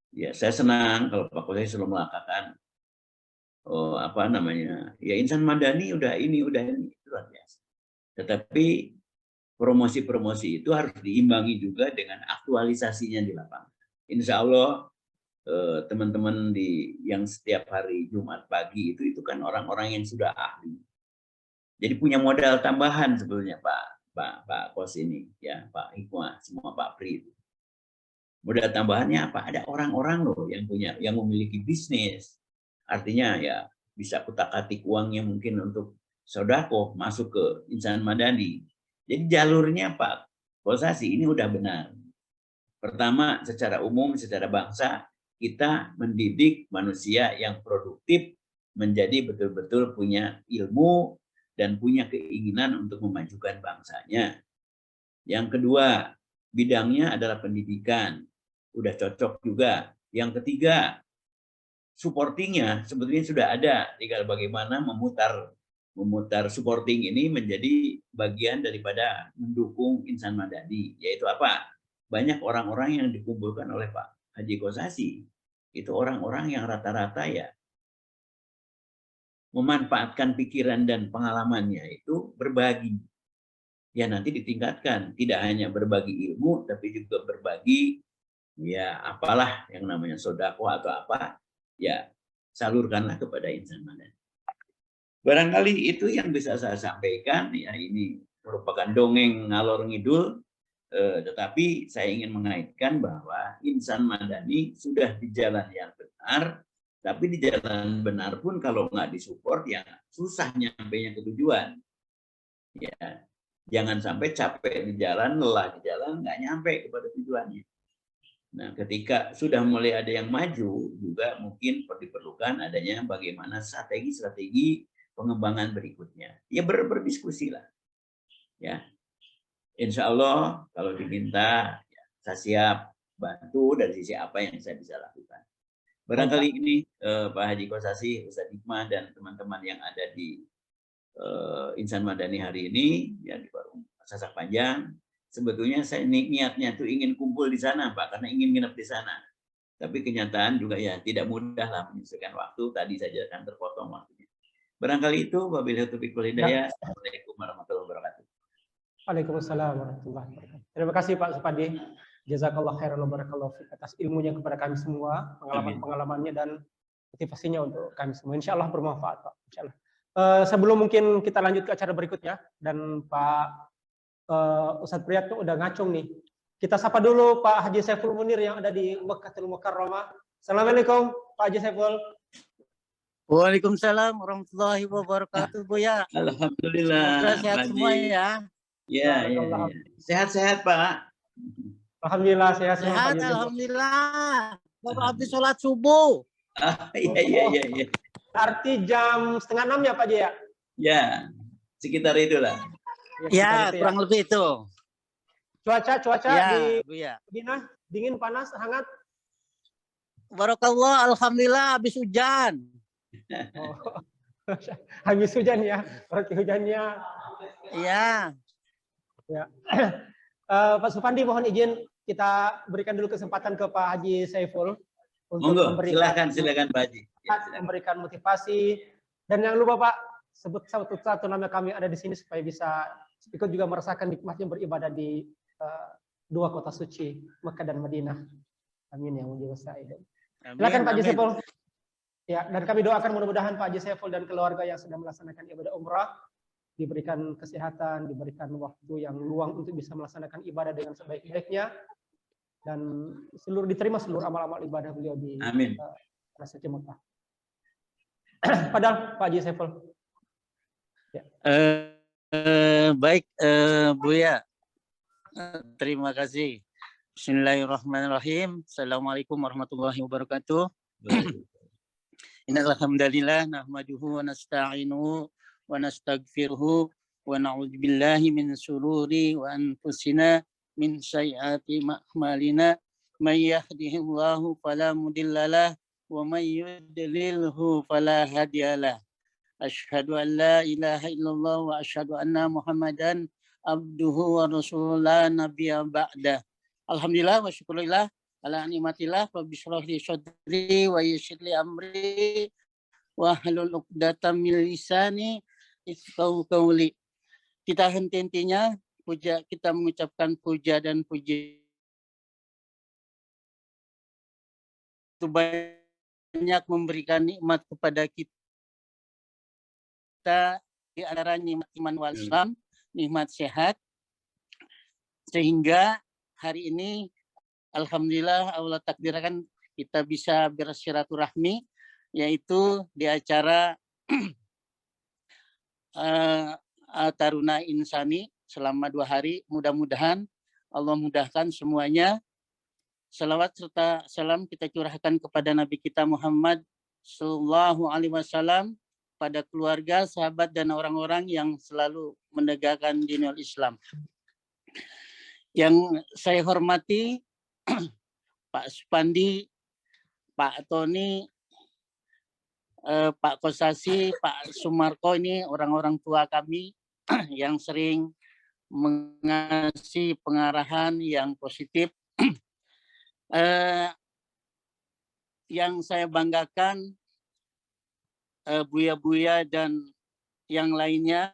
Speaker 2: Ya saya senang kalau Pak Kosasi selalu mengatakan ya insan madani udah ini itu luar biasa. Tetapi promosi-promosi itu harus diimbangi juga dengan aktualisasinya di lapangan. Insya Allah teman-teman yang setiap hari Jumat pagi itu kan orang-orang yang sudah ahli. Jadi punya modal tambahan sebetulnya Pak Kos ini, ya Pak Hikmah, semua Pak Pri itu. Modal tambahannya apa? Ada orang-orang loh yang memiliki bisnis. Artinya ya bisa kutak-atik uangnya mungkin untuk sodako masuk ke insan madani. Jadi jalurnya Pak Kosasi ini udah benar. Pertama, secara umum, secara bangsa, kita mendidik manusia yang produktif menjadi betul-betul punya ilmu dan punya keinginan untuk memajukan bangsanya. Yang kedua, bidangnya adalah pendidikan. Udah cocok juga. Yang ketiga, supportingnya sebetulnya sudah ada. Tinggal bagaimana memutar supporting ini menjadi bagian daripada mendukung insan madani. Yaitu apa? Banyak orang-orang yang dikumpulkan oleh Pak Haji Kossasi. Itu orang-orang yang rata-rata ya memanfaatkan pikiran dan pengalamannya itu berbagi. Ya nanti ditingkatkan, tidak hanya berbagi ilmu, tapi juga berbagi ya apalah yang namanya sodako atau apa, ya salurkanlah kepada insan madani. Barangkali itu yang bisa saya sampaikan, ya ini merupakan dongeng ngalor ngidul, tetapi saya ingin mengaitkan bahwa insan madani sudah di jalan yang benar, tapi di jalan benar pun kalau nggak disupport ya susah nyampainya ke tujuan. Ya, jangan sampai capek di jalan, lelah di jalan, nggak nyampe kepada tujuannya. Nah, ketika sudah mulai ada yang maju, juga mungkin diperlukan adanya bagaimana strategi-strategi pengembangan berikutnya. Ya berdiskusilah. Ya, insya Allah kalau diminta, ya, saya siap bantu dari sisi apa yang saya bisa lakukan. Barangkali ini Pak Haji Kossasi, Ustadz Hikmah, dan teman-teman yang ada di Insan Madani hari ini, ya di Warung Sasak Panjang, sebetulnya saya niatnya tuh ingin kumpul di sana, Pak, karena ingin nginep di sana. Tapi kenyataan juga ya tidak mudah lah menyelesaikan waktu, tadi saja kan terpotong waktunya. Barangkali itu, wabillahi taufiq wal hidayah. Assalamualaikum warahmatullahi wabarakatuh.
Speaker 1: Waalaikumsalam warahmatullahi wabarakatuh. Terima kasih Pak Supandi. Jazakallah khairan wa barakallahu fiik atas ilmunya kepada kami semua, pengalaman-pengalamannya dan motivasinya untuk kami semua. Insya Allah bermanfaat, Pak. Insya Allah. Sebelum mungkin kita lanjut ke acara berikutnya, dan Pak Ustadz Priyatno udah ngacung nih. Kita sapa dulu Pak Haji Saiful Munir yang ada di Mekkatul Mukarramah. Assalamualaikum Pak Haji Saiful.
Speaker 3: Waalaikumsalam warahmatullahi wabarakatuh, Buya.
Speaker 2: Alhamdulillah.
Speaker 3: Sehat semua ya.
Speaker 2: Ya. Sehat-sehat Pak.
Speaker 1: Alhamdulillah sehat semua.
Speaker 3: Sehat, alhamdulillah. Bapak habis sholat subuh.
Speaker 2: Iya.
Speaker 1: Arti jam 5:30 ya Pak Haji ya?
Speaker 2: Ya, sekitar itulah.
Speaker 3: Ya, kurang lebih itu.
Speaker 1: Cuaca
Speaker 3: Ya,
Speaker 1: di
Speaker 3: Buya.
Speaker 1: Madinah dingin, panas, hangat?
Speaker 3: Barakallah, alhamdulillah habis hujan.
Speaker 1: Oh. Habis hujan ya, berarti hujannya.
Speaker 3: Iya.
Speaker 1: Ya. Pak Supandi mohon izin kita berikan dulu kesempatan ke Pak Haji Saiful untuk memberikan
Speaker 2: silakan Pak Haji.
Speaker 1: Memberikan motivasi, dan jangan lupa Pak sebut satu nama kami ada di sini supaya bisa ikut juga merasakan nikmatnya beribadah di dua kota suci Mekah dan Madinah. Amin ya mulia sa'id. Silakan Pak Haji Saiful. Ya, dan kami doakan mudah-mudahan Pak Haji Saiful dan keluarga yang sedang melaksanakan ibadah umrah diberikan kesehatan, diberikan waktu yang luang untuk bisa melaksanakan ibadah dengan sebaik-baiknya, dan diterima seluruh amal-amal ibadah beliau di tanah suci Mekah. Padahal Pak Haji Saiful. Ya.
Speaker 3: Baik, Buya. Terima kasih. Bismillahirrahmanirrahim. Assalamualaikum warahmatullahi wabarakatuh. Innal hamdalillah nahmaduhu wa nasta'inuhu wa nastaghfiruhu wa na'udzubillahi min syururi wa anfusina min sayyiati a'malina may yahdihillahu fala mudhillalah wa may yudlilhu fala hadiyalah. Asyhadu an la ilaha illallah wa asyhadu anna Muhammadan abduhu wa rasulullah la nabiyya ba'da. Alhamdulillah wa syukurillah ala nikmatillah wa bishrah li sadri wa yassir li amri wa hlul 'uqdatam min lisani yafqahu qawli. Kita henti-hentinya kita mengucapkan puja dan puji itu banyak memberikan nikmat kepada kita, di antara nikmat iman wal Islam, nikmat sehat, sehingga hari ini alhamdulillah Allah takdirkan kita bisa bersilaturahmi, yaitu di acara Taruna Insani selama 2 hari. Mudah-mudahan Allah mudahkan semuanya. Salawat serta salam kita curahkan kepada Nabi kita Muhammad Sallallahu Alaihi Wasallam, pada keluarga, sahabat, dan orang-orang yang selalu menegakkan dinul Islam. Yang saya hormati Pak Supandi, Pak Tony, Pak Kosasi, Pak Sumarko, ini orang-orang tua kami yang sering mengasih pengarahan yang positif. Yang saya banggakan, Buya-Buya dan yang lainnya,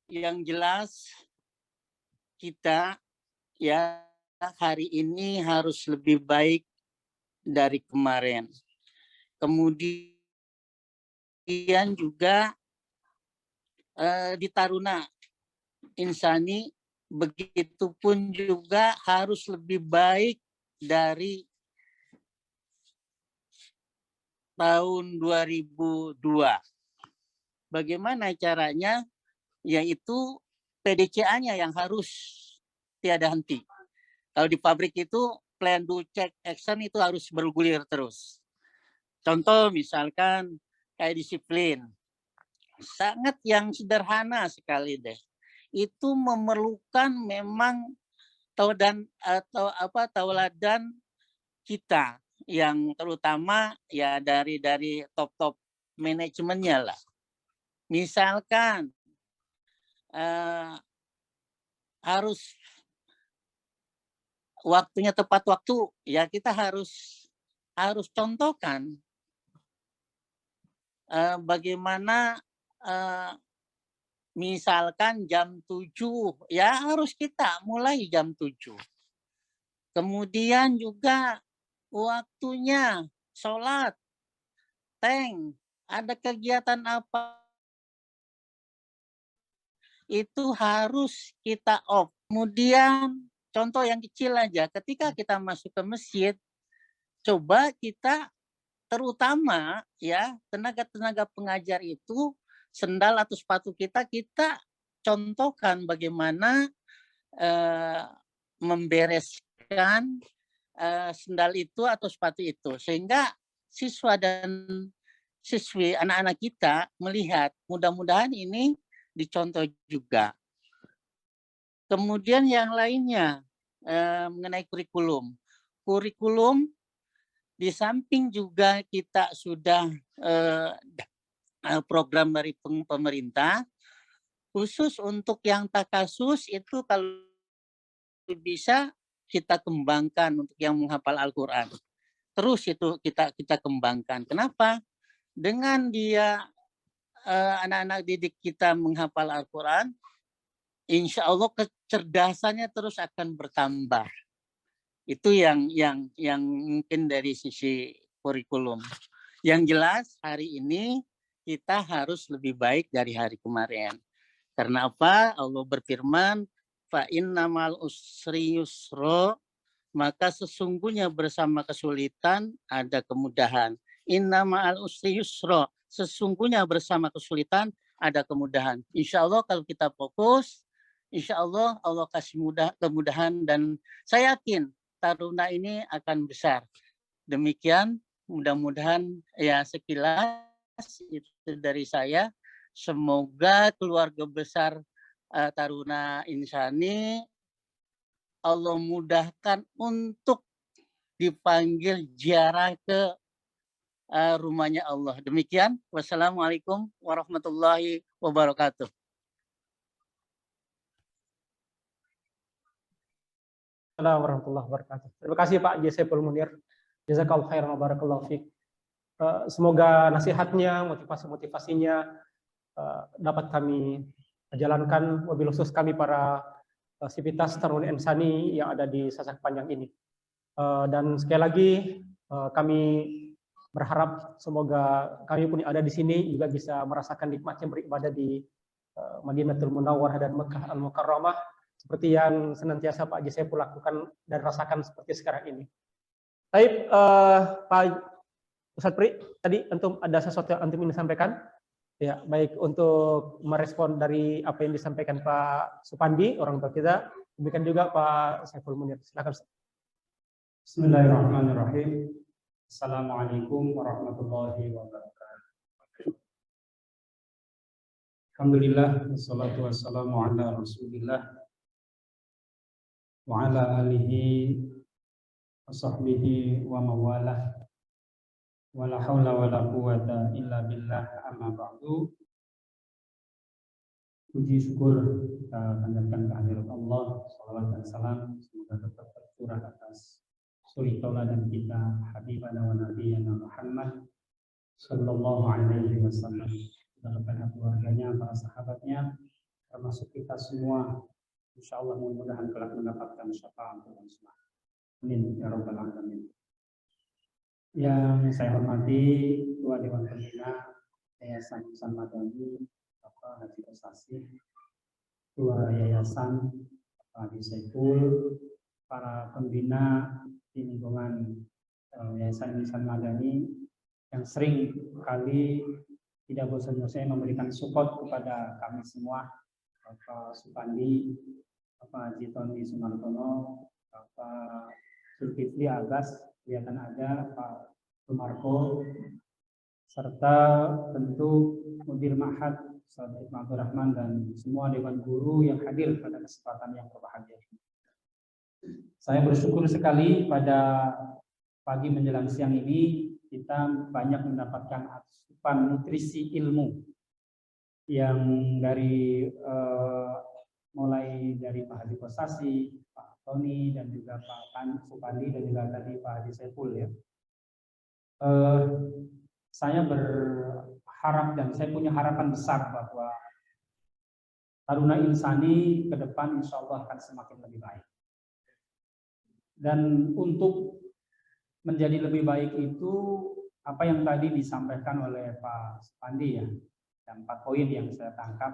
Speaker 3: yang jelas kita ya hari ini harus lebih baik dari kemarin. Kemudian juga di Taruna Insani begitupun juga harus lebih baik dari tahun 2002. Bagaimana caranya? Yaitu PDCA-nya yang harus tiada henti. Kalau di pabrik itu plan, do, check, action itu harus bergulir terus. Contoh misalkan kayak disiplin. Sangat yang sederhana sekali deh. Itu memerlukan memang tauladan kita yang terutama ya dari top manajemennya lah. Misalkan harus waktunya tepat waktu, ya kita harus contohkan bagaimana misalkan jam 7 ya harus kita mulai jam 7. Kemudian juga waktunya sholat, tank, ada kegiatan apa, itu harus kita off. Kemudian contoh yang kecil aja, ketika kita masuk ke masjid, coba kita terutama ya tenaga pengajar itu sendal atau sepatu kita contohkan bagaimana membereskan sendal itu atau sepatu itu, sehingga siswa dan siswi anak-anak kita melihat. Mudah-mudahan ini dicontoh juga. Kemudian yang lainnya mengenai kurikulum. Kurikulum di samping juga kita sudah program dari pemerintah khusus untuk yang takasus itu kalau bisa kita kembangkan untuk yang menghafal Al-Quran. Terus itu kita kembangkan. Kenapa? Dengan dia anak-anak didik kita menghafal Al-Quran, insya Allah kecerdasannya terus akan bertambah. Itu yang mungkin dari sisi kurikulum. Yang jelas hari ini kita harus lebih baik dari hari kemarin. Karena apa? Allah berfirman, fa innamal usri yusra, maka sesungguhnya bersama kesulitan ada kemudahan. Innamal usri yusra, sesungguhnya bersama kesulitan ada kemudahan. Insya Allah kalau kita fokus, insya Allah Allah kasih kemudahan, dan saya yakin Taruna ini akan besar. Demikian, mudah-mudahan ya sekilas itu dari saya. Semoga keluarga besar Taruna Insani Allah mudahkan untuk dipanggil ziarah ke rumahnya Allah. Demikian. Wassalamualaikum warahmatullahi wabarakatuh.
Speaker 1: Assalamualaikum warahmatullahi wabarakatuh. Terima kasih Pak Saiful Munir. Jazakallahu khairan wa barakallahu fiik. Semoga nasihatnya, motivasinya dapat kami jalankan, wabil khusus kami para sivitas Taruna Insani yang ada di Sasak Panjang ini. Dan sekali lagi kami berharap semoga kami pun yang ada di sini juga bisa merasakan nikmatnya beribadah di Madinatul Munawwarah dan Mekah Al-Mukarramah seperti yang senantiasa Pak Saiful lakukan dan rasakan seperti sekarang ini. Baik, Pak Ustadz Pri, tadi antum ada sesuatu yang antum ingin sampaikan? Ya, baik, untuk merespon dari apa yang disampaikan Pak Supandi, orang tua kita, demikian juga Pak Saiful Munir. Silakan.
Speaker 4: Bismillahirrahmanirrahim. Assalamualaikum warahmatullahi wabarakatuh. Alhamdulillah, wassalatu wassalamu ala Rasulillah wa ala alihi wa sahbihi wa mawalah wa la hawla wa la quwata illa billah, amma ba'du. Puji syukur kita panjatkan kehadirat Allah, salawat dan salam semoga tetap tercurah atas suri tauladan kita Habibana wa Nabiyana Muhammad sallallahu alaihi wasallam, kepada keluarganya, para sahabatnya, termasuk kita semua. Insya Allah mudah-mudahan kelak mendapatkan syafaat dan semua. Amin ya rabbal alamin. Yang saya hormati Ketua Dewan Pembina Yayasan Ihsan Madani Bapak Haji Kosasih, Ketua Yayasan Bapak Haji Saiful, para pembina di lingkungan Yayasan Ihsan Madani yang sering kali tidak bosan-bosan memberikan support kepada kami semua, Bapak Supandi, Bapak Haji Tony Sumartono, Bapak Zulkifli Agas, kelihatan ada Pak Sumarko, serta tentu Mudir Ma'had Ustaz Abdul Rahman dan semua dewan guru yang hadir pada kesempatan yang berbahagia. Saya bersyukur sekali pada pagi menjelang siang ini kita banyak mendapatkan asupan nutrisi ilmu yang dari mulai dari Pak Haji Kosasih, Pak Tony, dan juga Pak Supandi, dan juga tadi Pak Haji Saiful ya. Saya berharap dan saya punya harapan besar bahwa Taruna Insani ke depan insya Allah akan semakin lebih baik. Dan untuk menjadi lebih baik itu apa yang tadi disampaikan oleh Pak Supandi ya, dan 4 poin yang saya tangkap.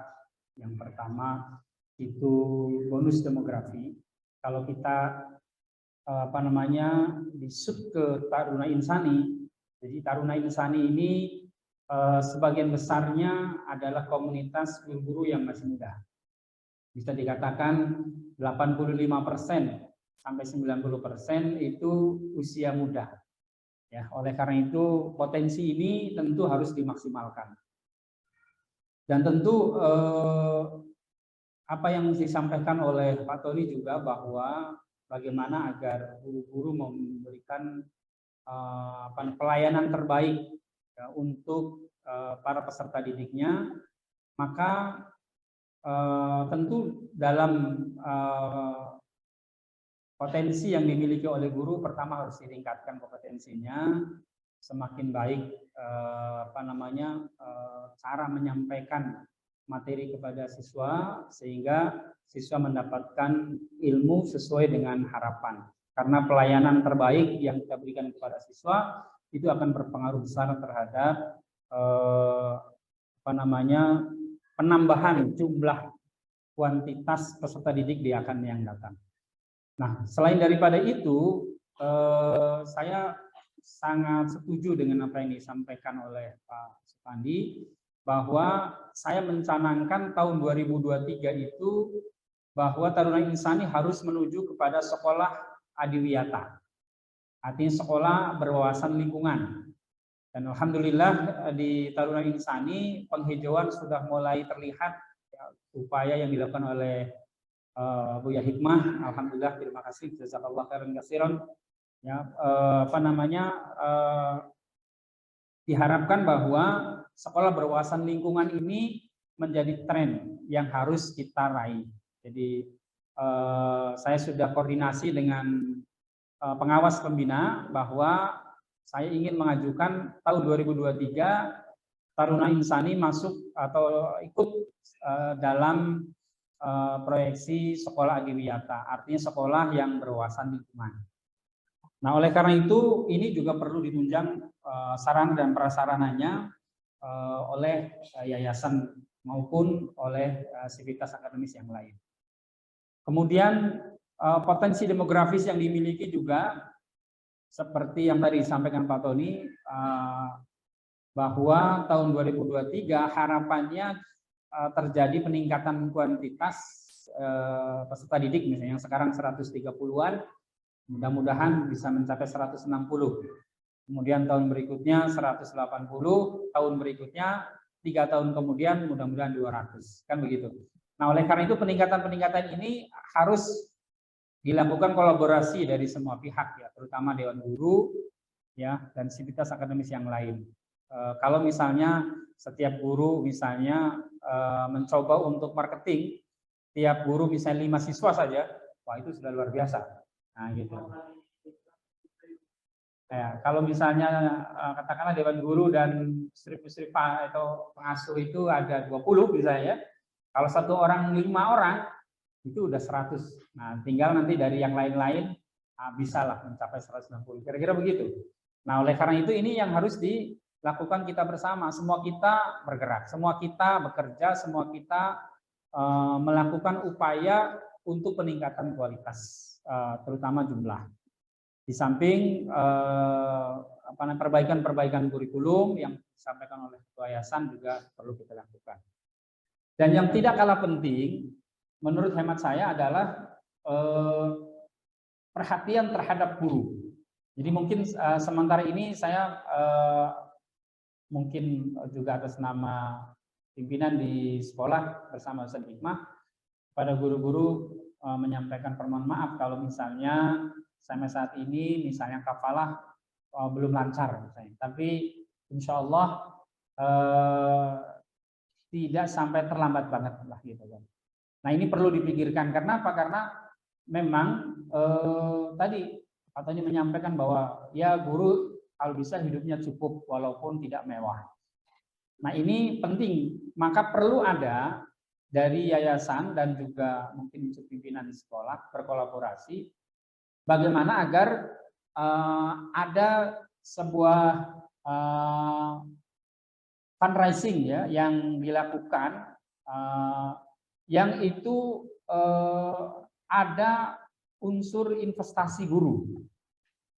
Speaker 4: Yang pertama itu bonus demografi. Kalau kita disub ke Taruna Insani, jadi Taruna Insani ini sebagian besarnya adalah komunitas guru-guru yang masih muda. Bisa dikatakan 85% sampai 90% itu usia muda. Ya, oleh karena itu potensi ini tentu harus dimaksimalkan. Dan tentu apa yang disampaikan oleh Pak Tony juga bahwa bagaimana agar guru-guru memberikan pelayanan terbaik ya, untuk para peserta didiknya, maka tentu dalam potensi yang dimiliki oleh guru pertama harus ditingkatkan kompetensinya, semakin baik cara menyampaikan materi kepada siswa sehingga siswa mendapatkan ilmu sesuai dengan harapan. Karena pelayanan terbaik yang kita berikan kepada siswa itu akan berpengaruh besar terhadap penambahan jumlah kuantitas peserta didik di akan yang datang. Nah, selain daripada itu, saya sangat setuju dengan apa yang disampaikan oleh Pak Supandi, bahwa saya mencanangkan tahun 2023 itu bahwa Taruna Insani harus menuju kepada sekolah adiwiyata, artinya sekolah berwawasan lingkungan. Dan alhamdulillah di Taruna Insani penghijauan sudah mulai terlihat ya, upaya yang dilakukan oleh Buya Hikmah. Alhamdulillah, terima kasih, jazakallah khairan katsiran. Ya, diharapkan bahwa sekolah berwawasan lingkungan ini menjadi tren yang harus kita raih. Jadi saya sudah koordinasi dengan pengawas pembina bahwa saya ingin mengajukan tahun 2023 Taruna Insani masuk atau ikut dalam proyeksi sekolah adiwiyata, artinya sekolah yang berwawasan lingkungan. Nah, oleh karena itu ini juga perlu ditunjang sarana dan prasarananya oleh yayasan maupun oleh sivitas akademis yang lain. Kemudian potensi demografis yang dimiliki juga seperti yang tadi disampaikan Pak Tony, bahwa tahun 2023 harapannya terjadi peningkatan kuantitas peserta didik, misalnya yang sekarang 130-an, mudah-mudahan bisa mencapai 160. Kemudian tahun berikutnya 180, tahun berikutnya
Speaker 5: 3 tahun kemudian mudah-mudahan 200, kan begitu. Nah, oleh karena itu peningkatan-peningkatan ini harus dilakukan kolaborasi dari semua pihak ya, terutama Dewan Guru ya dan sivitas akademis yang lain. Kalau misalnya setiap guru misalnya mencoba untuk marketing, tiap guru misalnya 5 siswa saja, wah itu sudah luar biasa. Nah, gitu. Ya, kalau misalnya katakanlah Dewan Guru dan musrif-musrif atau pengasuh itu ada 20 misalnya, kalau satu orang 5 orang itu udah 100. Nah, tinggal nanti dari yang lain-lain bisa lah mencapai 160. Kira-kira begitu. Nah, oleh karena itu ini yang harus dilakukan kita bersama. Semua kita bergerak, semua kita bekerja, semua kita melakukan upaya untuk peningkatan kualitas, terutama jumlah. Di samping perbaikan-perbaikan kurikulum yang disampaikan oleh Ketua Yayasan juga perlu kita lakukan. Dan yang tidak kalah penting, menurut hemat saya adalah perhatian terhadap guru. Jadi mungkin sementara ini saya mungkin juga atas nama pimpinan di sekolah bersama Ustaz Hikmah pada guru-guru menyampaikan permohonan maaf kalau misalnya sampai saat ini misalnya kafalah belum lancar misalnya. Tapi insya Allah tidak sampai terlambat banget lah gitu kan. Nah, ini perlu dipikirkan karena apa? Karena memang tadi katanya menyampaikan bahwa ya guru kalau bisa hidupnya cukup walaupun tidak mewah. Nah, ini penting, maka perlu ada dari yayasan dan juga mungkin pimpinan di sekolah berkolaborasi bagaimana agar ada sebuah fundraising ya yang dilakukan yang itu ada unsur investasi guru.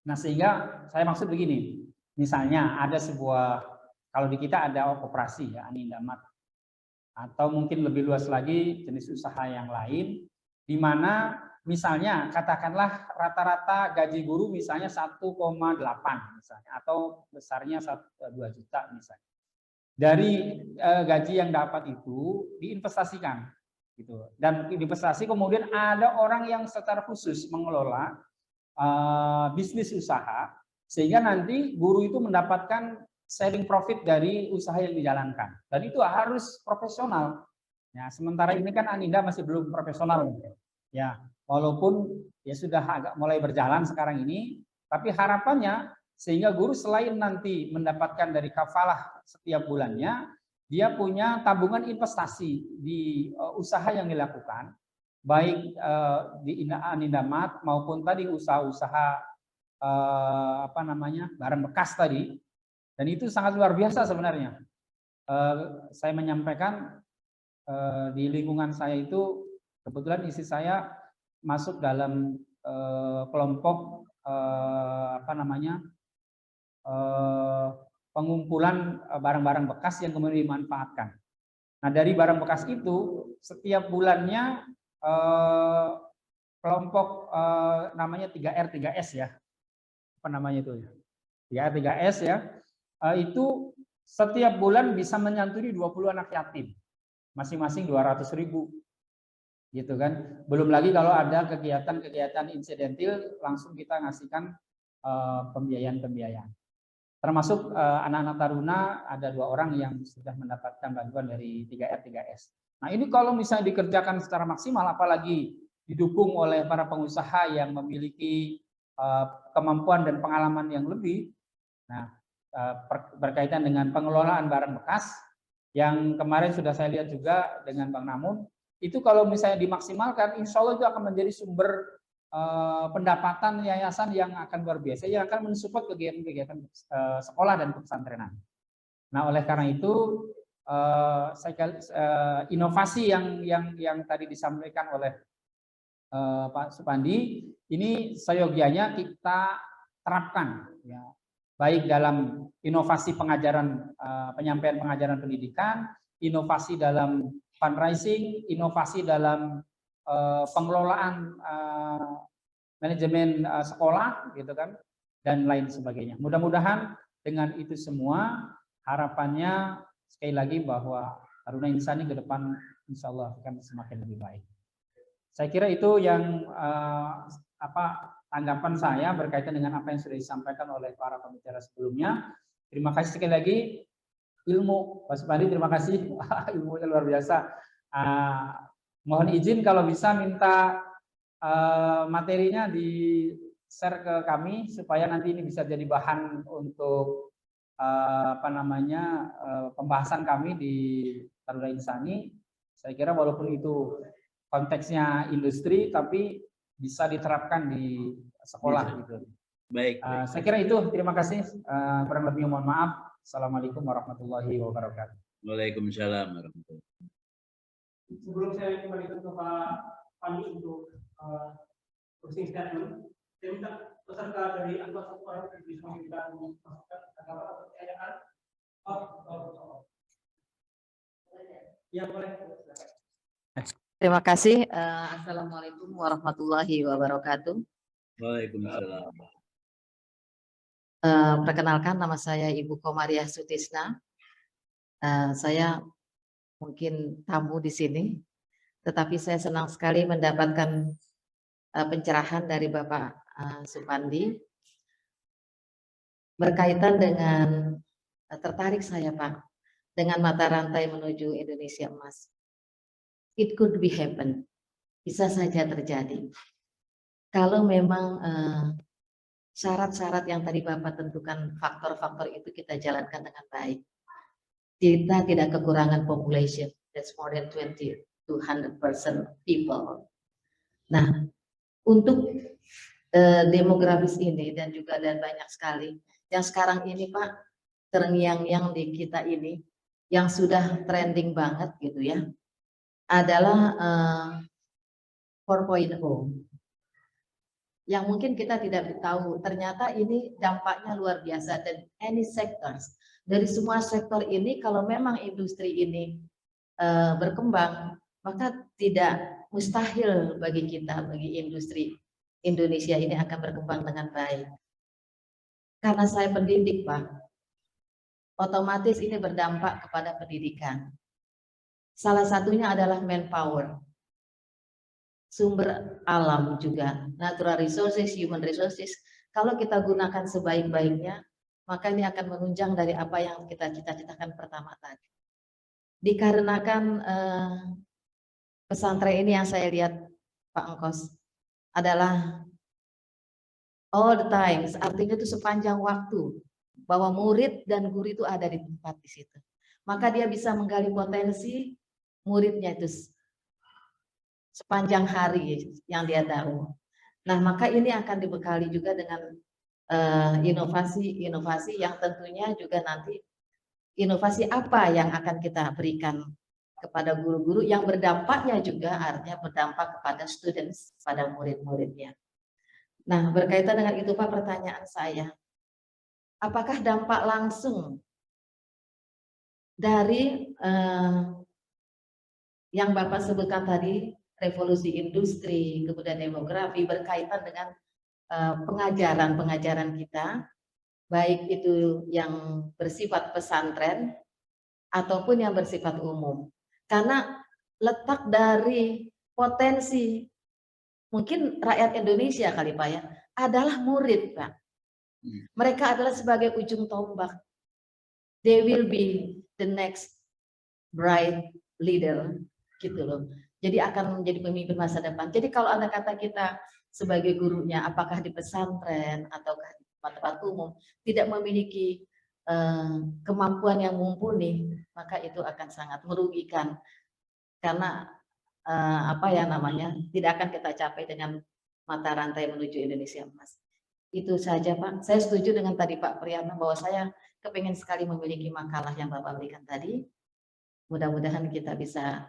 Speaker 5: Nah, sehingga saya maksud begini, misalnya ada sebuah, kalau di kita ada koperasi ya, Anindamat, atau mungkin lebih luas lagi jenis usaha yang lain, di mana misalnya katakanlah rata-rata gaji guru misalnya 1,8 misalnya, atau besarnya 2 juta misalnya. Dari gaji yang dapat itu diinvestasikan gitu. Dan investasi kemudian ada orang yang secara khusus mengelola bisnis usaha sehingga nanti guru itu mendapatkan sharing profit dari usaha yang dijalankan. Dan itu harus profesional. Ya, sementara ini kan Aninda masih belum profesional. Ya, walaupun ya sudah agak mulai berjalan sekarang ini, tapi harapannya sehingga guru selain nanti mendapatkan dari kafalah setiap bulannya, dia punya tabungan investasi di usaha yang dilakukan, baik di Anindamat maupun tadi usaha-usaha barang bekas tadi, dan itu sangat luar biasa sebenarnya. Saya menyampaikan di lingkungan saya itu kebetulan istri saya masuk dalam kelompok pengumpulan barang-barang bekas yang kemudian dimanfaatkan. Nah, dari barang bekas itu setiap bulannya kelompok namanya 3R 3S ya. Apa namanya itu ya? 3R 3S ya. Itu setiap bulan bisa menyantuni 20 anak yatim. Masing-masing 200.000. Gitu kan. Belum lagi kalau ada kegiatan-kegiatan insidentil langsung kita ngasihkan pembiayaan-pembiayaan. Termasuk anak-anak taruna ada 2 orang yang sudah mendapatkan bantuan dari 3R 3S. Nah, ini kalau misalnya dikerjakan secara maksimal, apalagi didukung oleh para pengusaha yang memiliki kemampuan dan pengalaman yang lebih. Nah, berkaitan dengan pengelolaan barang bekas yang kemarin sudah saya lihat juga dengan Bang Namun, itu kalau misalnya dimaksimalkan, insya Allah itu akan menjadi sumber pendapatan yayasan yang akan luar biasa, yang akan mensupport kegiatan-kegiatan sekolah dan pesantrenan. Nah, oleh karena itu inovasi yang tadi disampaikan oleh Pak Supandi ini seyogianya kita terapkan, ya, baik dalam inovasi pengajaran, penyampaian pengajaran pendidikan, inovasi dalam fundraising, inovasi dalam pengelolaan manajemen sekolah gitu kan, dan lain sebagainya. Mudah-mudahan dengan itu semua harapannya sekali lagi bahwa Taruna Insani ke depan insya Allah akan semakin lebih baik. Saya kira itu yang tanggapan saya berkaitan dengan apa yang sudah disampaikan oleh para pembicara sebelumnya. Terima kasih sekali lagi ilmu Pak Supandi, terima kasih ilmunya luar biasa. Mohon izin kalau bisa minta materinya di share ke kami supaya nanti ini bisa jadi bahan untuk pembahasan kami di Taruna Insani. Saya kira walaupun itu konteksnya industri tapi bisa diterapkan di sekolah gitu.
Speaker 2: Baik.
Speaker 5: Saya kira itu. Terima kasih. Kurang lebih mohon maaf. Assalamualaikum warahmatullahi wabarakatuh.
Speaker 2: Waalaikumsalam warahmatullahi wabarakatuh.
Speaker 1: Sebelum saya kembalikan ke Pak Pandi untuk closing statement, saya minta peserta dari anggota satu orang bisa memberikan masukan atau pertanyaan. Ya boleh.
Speaker 6: Terima kasih. Assalamualaikum warahmatullahi wabarakatuh.
Speaker 2: Waalaikumsalam.
Speaker 6: Perkenalkan, nama saya Ibu Komariah Sutisna. Saya mungkin tamu di sini, tetapi saya senang sekali mendapatkan pencerahan dari Bapak Supandi berkaitan dengan tertarik saya Pak dengan mata rantai menuju Indonesia Emas. It could be happen, bisa saja terjadi. Kalau memang syarat-syarat yang tadi Bapak tentukan, faktor-faktor itu kita jalankan dengan baik. Kita tidak kekurangan population, that's more than 20 to 100% people. Nah, untuk demografis ini dan juga dan banyak sekali yang sekarang ini Pak terngiang-ngiang di kita ini yang sudah trending banget gitu ya, adalah 4.0 yang mungkin kita tidak tahu, ternyata ini dampaknya luar biasa. Dan any sectors, dari semua sektor ini kalau memang industri ini berkembang, maka tidak mustahil bagi kita, bagi industri Indonesia ini akan berkembang dengan baik. Karena saya pendidik Pak, otomatis ini berdampak kepada pendidikan. Salah satunya adalah manpower, sumber alam juga, natural resources, human resources. Kalau kita gunakan sebaik-baiknya, maka ini akan menunjang dari apa yang kita cita-citakan pertama tadi. Dikarenakan pesantren ini yang saya lihat Pak Engkos adalah all the times, artinya itu sepanjang waktu bahwa murid dan guru itu ada di tempat di situ. Maka dia bisa menggali potensi muridnya itu sepanjang hari yang dia tahu. Nah, maka ini akan dibekali juga dengan inovasi-inovasi yang tentunya juga nanti inovasi apa yang akan kita berikan kepada guru-guru yang berdampaknya juga artinya berdampak kepada students, pada murid-muridnya. Nah, berkaitan dengan itu Pak, pertanyaan saya, apakah dampak langsung dari yang Bapak sebutkan tadi, revolusi industri, kemudian demografi, berkaitan dengan pengajaran kita, baik itu yang bersifat pesantren ataupun yang bersifat umum. Karena letak dari potensi mungkin rakyat Indonesia kali Pak ya, adalah murid Pak. Mereka adalah sebagai ujung tombak. They will be the next bright leader, gitu loh. Jadi akan menjadi pemimpin masa depan. Jadi kalau Anda kata kita sebagai gurunya, apakah di pesantren ataukah di tempat-tempat umum, tidak memiliki kemampuan yang mumpuni, maka itu akan sangat merugikan. Karena tidak akan kita capai dengan mata rantai menuju Indonesia Emas. Itu saja Pak. Saya setuju dengan tadi Pak Priyatna bahwa saya kepingin sekali memiliki makalah yang Bapak berikan tadi. Mudah-mudahan kita bisa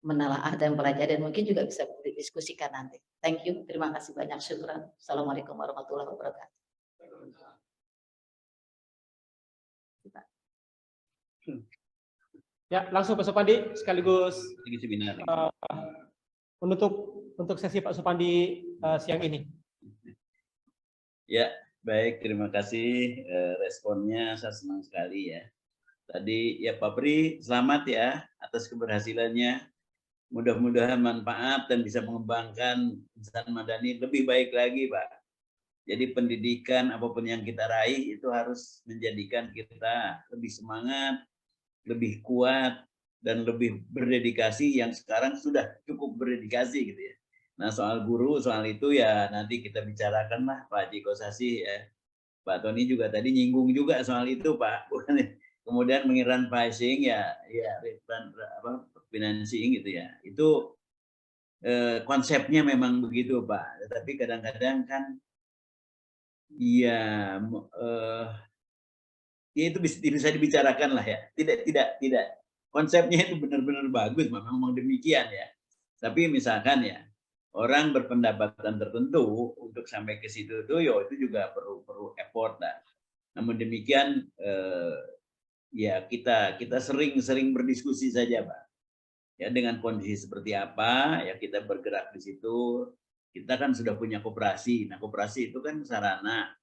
Speaker 6: menelaah dan pelajari dan mungkin juga bisa didiskusikan nanti. Thank you. Terima kasih banyak. Syukran. Assalamualaikum warahmatullahi wabarakatuh.
Speaker 1: Ya, langsung Pak Supandi sekaligus menutup untuk sesi Pak Supandi siang ini.
Speaker 2: Ya, baik, terima kasih responnya, saya senang sekali ya. Tadi ya Pak Pri, selamat ya atas keberhasilannya. Mudah-mudahan manfaat dan bisa mengembangkan insan madani lebih baik lagi, Pak. Jadi pendidikan apapun yang kita raih itu harus menjadikan kita lebih semangat, lebih kuat, dan lebih berdedikasi yang sekarang sudah cukup berdedikasi gitu ya. Nah soal guru, soal itu ya nanti kita bicarakan lah Pak Haji Kosasih ya. Pak Tony juga tadi nyinggung juga soal itu Pak. Kemudian mengiran pricing ya financing gitu ya. Itu konsepnya memang begitu Pak. Tetapi kadang-kadang kan ya ya itu bisa dibicarakan lah ya. Tidak konsepnya itu benar-benar bagus, memang demikian ya. Tapi misalkan ya orang berpendapatan tertentu untuk sampai ke situ itu ya itu juga perlu effort lah. Namun demikian ya kita sering berdiskusi saja Pak. Ya dengan kondisi seperti apa ya kita bergerak di situ. Kita kan sudah punya koperasi. Nah koperasi itu kan sarana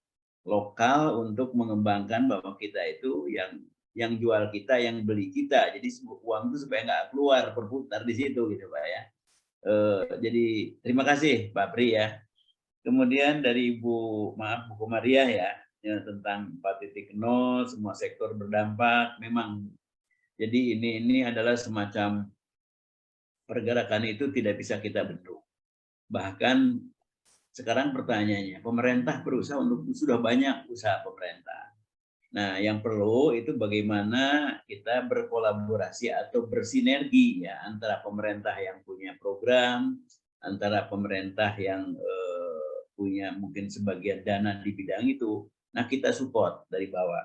Speaker 2: lokal untuk mengembangkan bahwa kita itu yang jual kita, yang beli kita. Jadi uang itu supaya nggak keluar berputar di situ gitu Pak ya. Jadi terima kasih Pak Pri ya. Kemudian dari Bu Komariah ya tentang 4.0 semua sektor berdampak memang. Jadi ini adalah semacam pergerakan itu tidak bisa kita bendung. Bahkan sekarang pertanyaannya, pemerintah berusaha sudah banyak usaha pemerintah. Nah, yang perlu itu bagaimana kita berkolaborasi atau bersinergi ya antara pemerintah yang punya program, antara pemerintah yang punya mungkin sebagian dana di bidang itu. Nah, kita support dari bawah.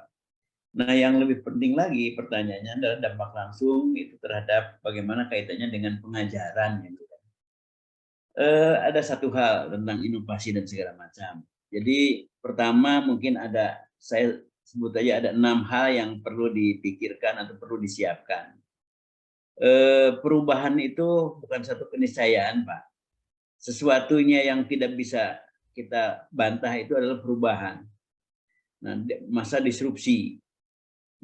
Speaker 2: Nah, yang lebih penting lagi pertanyaannya adalah dampak langsung itu terhadap bagaimana kaitannya dengan pengajaran gitu. Ada satu hal tentang inovasi dan segala macam. Jadi pertama mungkin saya sebut aja ada 6 hal yang perlu dipikirkan atau perlu disiapkan. Perubahan itu bukan satu keniscayaan, Pak. Sesuatunya yang tidak bisa kita bantah itu adalah perubahan. Nah, masa disrupsi.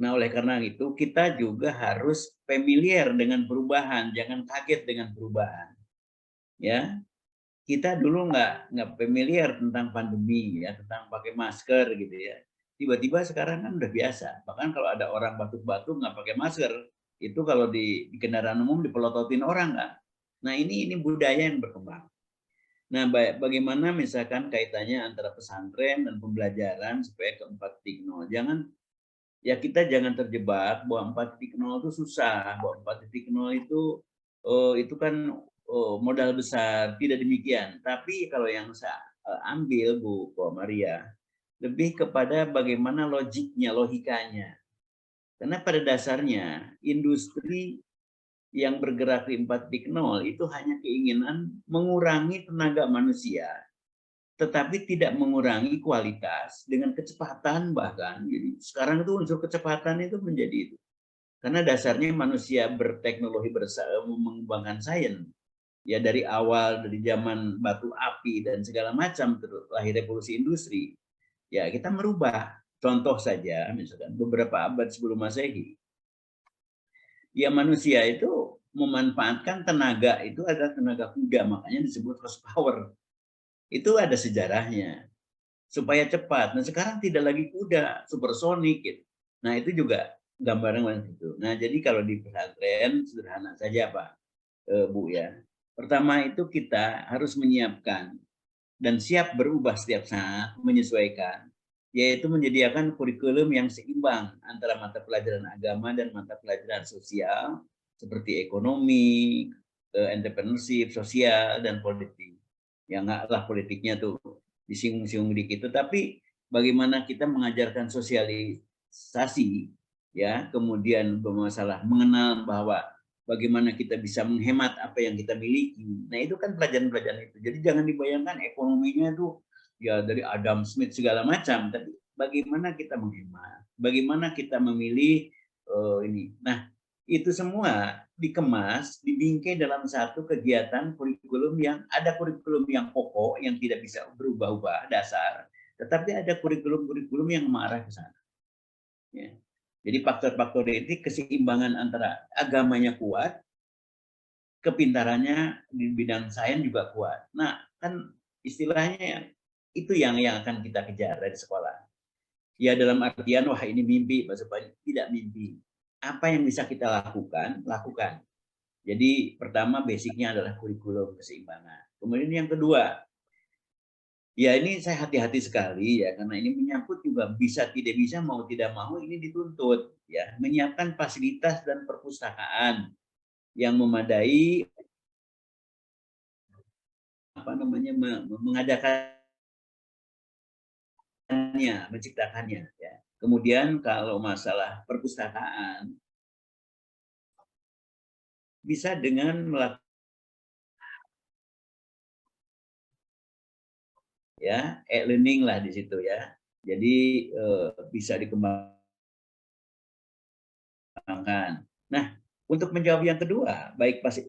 Speaker 2: Nah, oleh karena itu kita juga harus familiar dengan perubahan, jangan kaget dengan perubahan. Ya, kita dulu nggak familiar tentang pandemi ya, tentang pakai masker gitu ya. Tiba-tiba sekarang kan udah biasa. Bahkan kalau ada orang batuk-batuk nggak pakai masker, itu kalau di kendaraan umum dipelototin orang kan. Nah ini budaya yang berkembang. Nah bagaimana misalkan kaitannya antara pesantren dan pembelajaran supaya ke 4.0. Kita jangan terjebak bahwa 4.0 itu susah, bahwa 4.0 itu kan modal besar, tidak demikian. Tapi kalau yang saya ambil Bu Maria, lebih kepada bagaimana logikanya. Karena pada dasarnya industri yang bergerak di 4.0 itu hanya keinginan mengurangi tenaga manusia, tetapi tidak mengurangi kualitas dengan kecepatan bahkan. Jadi sekarang itu unsur kecepatan itu menjadi itu. Karena dasarnya manusia berteknologi mengembangkan sains. Ya dari awal, dari zaman batu api dan segala macam lahir revolusi industri. Ya kita merubah. Contoh saja misalkan beberapa abad sebelum Masehi. Ya manusia itu memanfaatkan tenaga itu adalah tenaga kuda, makanya disebut horsepower. Itu ada sejarahnya supaya cepat. Nah sekarang tidak lagi kuda, supersonik gitu. Nah itu juga gambaran itu. Nah jadi kalau di pesantren sederhana saja Pak Bu ya. Pertama itu kita harus menyiapkan dan siap berubah setiap saat, menyesuaikan, yaitu menyediakan kurikulum yang seimbang antara mata pelajaran agama dan mata pelajaran sosial seperti ekonomi, entrepreneurship, sosial dan politik. Ya enggak lah politiknya tuh disinggung-singgung dikit, tetapi bagaimana kita mengajarkan sosialisasi ya, kemudian bermasalah mengenal bahwa bagaimana kita bisa menghemat apa yang kita miliki. Nah, itu kan pelajaran-pelajaran itu. Jadi jangan dibayangkan ekonominya itu ya dari Adam Smith segala macam, tapi bagaimana kita menghemat, bagaimana kita memilih ini. Nah, itu semua dikemas, dibingkai dalam satu kegiatan kurikulum yang ada kurikulum yang pokok yang tidak bisa berubah-ubah dasar, tetapi ada kurikulum-kurikulum yang mengarah ke sana. Ya. Jadi faktor-faktor ini keseimbangan antara agamanya kuat, kepintarannya di bidang sains juga kuat. Nah, kan istilahnya itu yang akan kita kejar dari sekolah. Ya dalam artian, wah ini mimpi, Pak Supaya tidak mimpi. Apa yang bisa kita lakukan, lakukan. Jadi pertama basicnya adalah kurikulum keseimbangan. Kemudian yang kedua, ya ini saya hati-hati sekali ya, karena ini menyangkut juga bisa tidak bisa, mau tidak mau ini dituntut. Ya, menyiapkan fasilitas dan perpustakaan yang memadai, mengadakannya, menciptakannya. Ya. Kemudian kalau masalah perpustakaan, bisa dengan melakukan ya e-learning lah di situ ya. Jadi bisa dikembangkan. Nah, untuk menjawab yang kedua, baik pasti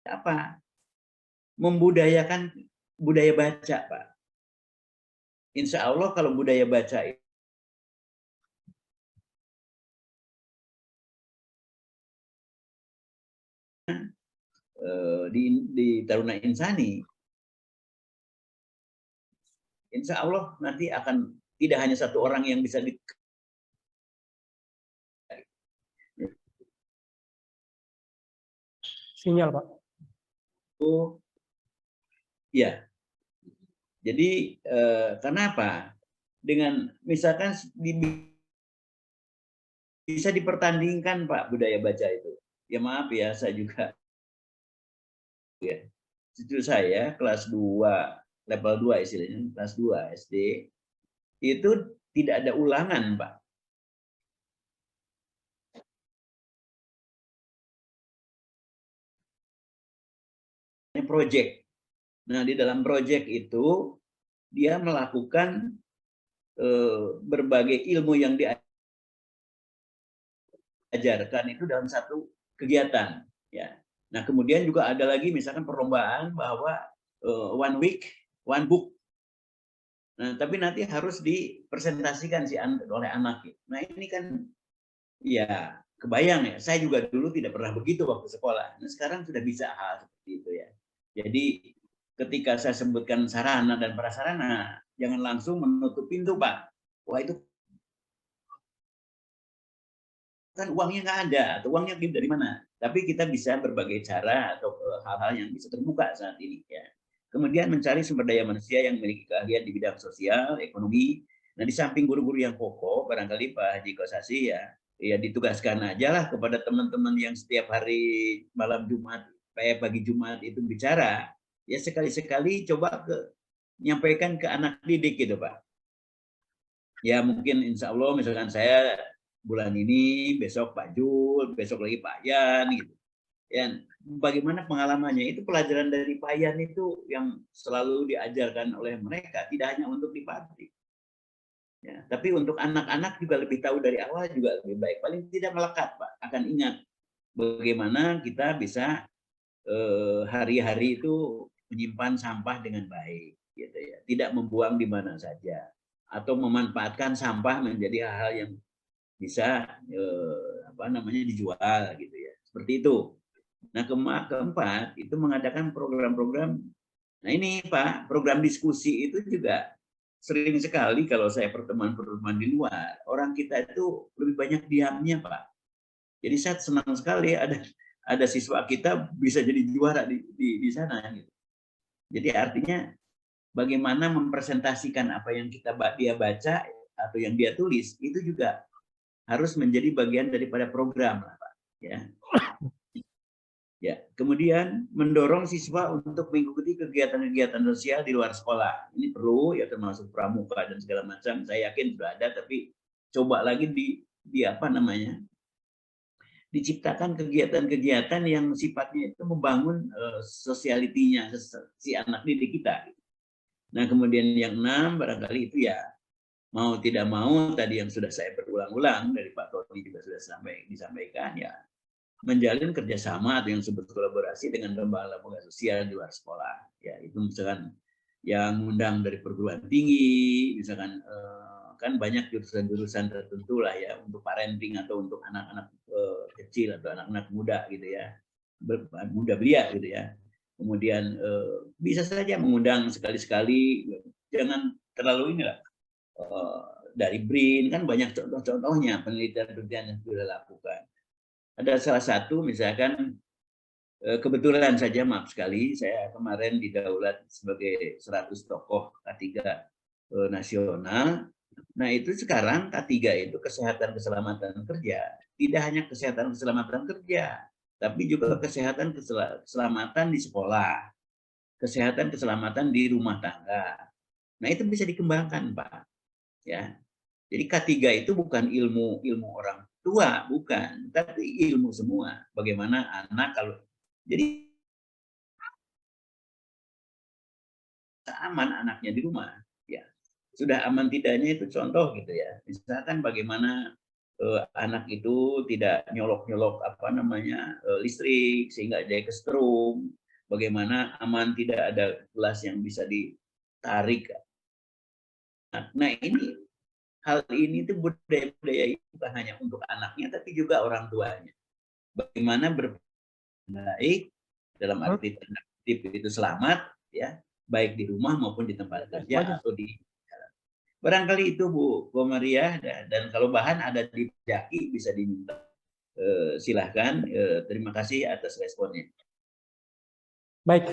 Speaker 2: apa? Membudayakan budaya baca, Pak. Insya Allah kalau budaya baca di Taruna Insani, insya Allah nanti akan tidak hanya satu orang yang bisa
Speaker 1: Sinyal, Pak.
Speaker 2: ya. Jadi kenapa? Dengan misalkan bisa dipertandingkan, Pak, budaya baca itu. Ya maaf ya, saya juga ya. Cucu saya kelas 2, level 2 istilahnya, kelas 2 SD, itu tidak ada ulangan, Pak. Project. Nah, di dalam project itu dia melakukan berbagai ilmu yang diajarkan itu dalam satu kegiatan, ya. Nah, kemudian juga ada lagi misalkan perlombaan bahwa one week, one book. Nah, tapi nanti harus dipresentasikan oleh anak. Nah, ini kan ya kebayang ya. Saya juga dulu tidak pernah begitu waktu sekolah. Nah, sekarang sudah bisa hal seperti itu ya. Jadi ketika saya sebutkan sarana dan prasarana, jangan langsung menutup pintu, Pak. Wah, itu kan uangnya nggak ada, atau uangnya dari mana? Tapi kita bisa berbagai cara atau hal-hal yang bisa terbuka saat ini. Ya. Kemudian mencari sumber daya manusia yang memiliki keahlian di bidang sosial, ekonomi. Nah, di samping guru-guru yang pokok, barangkali Pak Haji Kosasi ya ditugaskan aja lah kepada teman-teman yang setiap hari malam Jumat, pagi Jumat itu bicara. Ya sekali-sekali coba nyampaikan ke anak didik gitu, Pak. Ya mungkin insya Allah misalkan saya bulan ini, besok Pak Jul, besok lagi Pak Yan gitu. Ya, bagaimana pengalamannya? Itu pelajaran dari Pak Yan itu yang selalu diajarkan oleh mereka, tidak hanya untuk di pabrik. Ya, tapi untuk anak-anak juga lebih tahu dari awal juga lebih baik. Paling tidak melekat, Pak. Akan ingat bagaimana kita bisa hari-hari itu menyimpan sampah dengan baik, gitu ya. Tidak membuang di mana saja, atau memanfaatkan sampah menjadi hal-hal yang bisa dijual, gitu ya. Seperti itu. Nah, keempat itu mengadakan program-program. Nah ini Pak, program diskusi itu juga sering sekali kalau saya pertemuan-pertemuan di luar, orang kita itu lebih banyak diamnya, Pak. Jadi saya senang sekali ada siswa kita bisa jadi juara di sana. Gitu. Jadi artinya bagaimana mempresentasikan apa yang dia baca atau yang dia tulis itu juga harus menjadi bagian daripada program, Pak. Ya. Ya, kemudian mendorong siswa untuk mengikuti kegiatan-kegiatan sosial di luar sekolah. Ini perlu ya, termasuk pramuka dan segala macam. Saya yakin sudah ada, tapi coba lagi diciptakan kegiatan-kegiatan yang sifatnya itu membangun sosialitinya si anak didik kita. Nah, kemudian yang 6 barangkali itu ya mau tidak mau tadi yang sudah saya berulang-ulang dari Pak Tony juga sudah disampaikan ya, menjalin kerjasama atau yang disebut kolaborasi dengan lembaga-lembaga sosial di luar sekolah. Ya, itu misalkan yang undang dari perguruan tinggi, misalkan kan banyak jurusan-jurusan tertentu lah ya untuk parenting atau untuk anak-anak kecil atau anak-anak muda gitu ya, muda belia gitu ya. Kemudian bisa saja mengundang sekali-sekali, jangan terlalu inilah. Dari BRIN kan banyak contoh-contohnya penelitian-penelitian yang sudah dilakukan. Ada salah satu misalkan kebetulan saja, maaf sekali, saya kemarin didaulat sebagai 100 tokoh K3 nasional. Nah itu sekarang K3 itu kesehatan keselamatan kerja. Tidak hanya kesehatan keselamatan kerja, tapi juga kesehatan keselamatan di sekolah, kesehatan keselamatan di rumah tangga. Nah itu bisa dikembangkan, Pak. Ya, jadi K3 itu bukan ilmu orang tua, bukan, tapi ilmu semua. Bagaimana anak kalau jadi aman anaknya di rumah, ya sudah aman tidaknya itu contoh gitu ya. Misalkan bagaimana anak itu tidak nyolok-nyolok listrik sehingga dia kesetrum. Bagaimana aman tidak ada gelas yang bisa ditarik. Nah ini hal ini itu budaya-budaya itu bukan hanya untuk anaknya tapi juga orang tuanya. Bagaimana berbaik dalam arti tanda kutip itu selamat ya, baik di rumah maupun di tempat kerja atau di jalan. Barangkali itu Bu Maria, dan kalau bahan ada di Jaki bisa diminta. Silahkan, terima kasih atas responnya.
Speaker 1: Baik,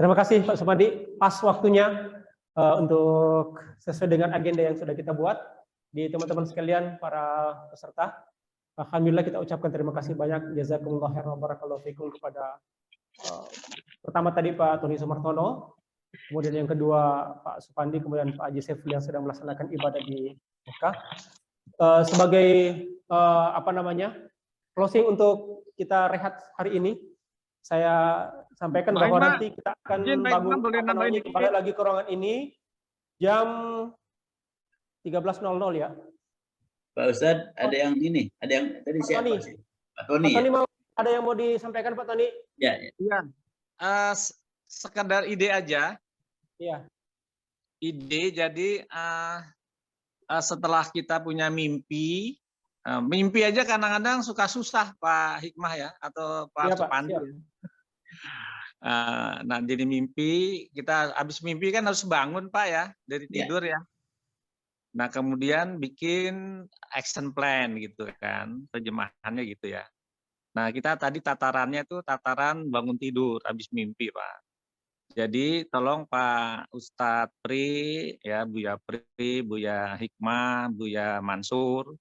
Speaker 1: terima kasih Pak Supandi. Pas waktunya untuk sesuai dengan agenda yang sudah kita buat. Di teman-teman sekalian, para peserta, alhamdulillah kita ucapkan terima kasih banyak, jazakumullah khairan barakallahu fikum kepada pertama tadi Pak Tony Sumartono, kemudian yang kedua Pak Supandi, kemudian Pak Haji Saiful yang sedang melaksanakan ibadah di Mekah. Sebagai closing untuk kita rehat hari ini, saya sampaikan bahwa nanti kita akan balik lagi ke ruangan ini jam 13.00 ya.
Speaker 2: Pak Ustadz, ada yang ini, ada yang tadi siapa sih? Pak Tony.
Speaker 1: Pak Tony mau ada yang mau disampaikan Pak Tony?
Speaker 2: Ya.
Speaker 7: Sekedar ide aja.
Speaker 1: Iya.
Speaker 7: Ide, jadi setelah kita punya mimpi aja kadang-kadang suka susah Pak Hikmah ya, atau Pak Supandi. Nah, jadi mimpi, kita habis mimpi kan harus bangun Pak ya, dari tidur ya. Nah, kemudian bikin action plan gitu kan, terjemahannya gitu ya. Nah, kita tadi tatarannya itu tataran bangun tidur habis mimpi Pak. Jadi tolong Pak Ustadz Pri, ya Buya Pri, Buya Hikmah, Buya Mansur,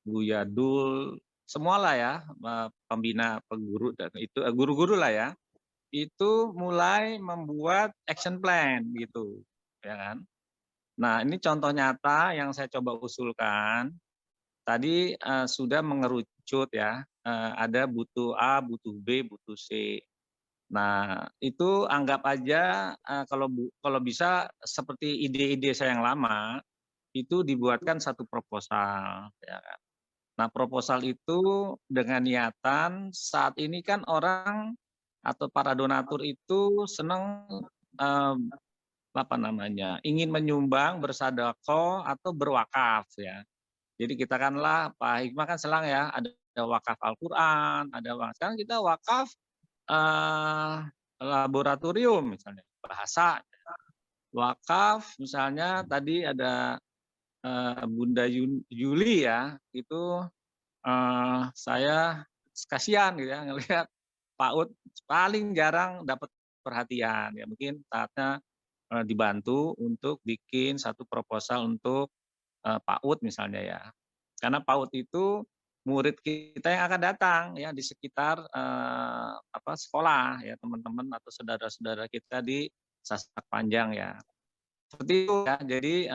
Speaker 7: Buya Dul, semualah ya, pembina, peguru, dan itu guru-guru lah ya, itu mulai membuat action plan gitu, ya kan. Nah ini contoh nyata yang saya coba usulkan, tadi sudah mengerucut ya, ada butuh A, butuh B, butuh C. Nah itu anggap aja kalau bisa seperti ide-ide saya yang lama, itu dibuatkan satu proposal, ya kan. Nah, proposal itu dengan niatan saat ini kan orang atau para donatur itu senang ingin menyumbang, bersedekah atau berwakaf ya. Jadi kita kanlah Pak Hikmah kan selang ya, ada wakaf Al-Qur'an, ada wakaf. Sekarang kita wakaf laboratorium misalnya, bahasa. Wakaf misalnya tadi ada Bunda Yuli ya, itu saya kasihan gitu ya ngelihat PAUD paling jarang dapat perhatian ya, mungkin saatnya dibantu untuk bikin satu proposal untuk PAUD misalnya ya, karena PAUD itu murid kita yang akan datang ya di sekitar sekolah ya, teman-teman atau saudara-saudara kita di Sasak Panjang ya, seperti itu ya. Jadi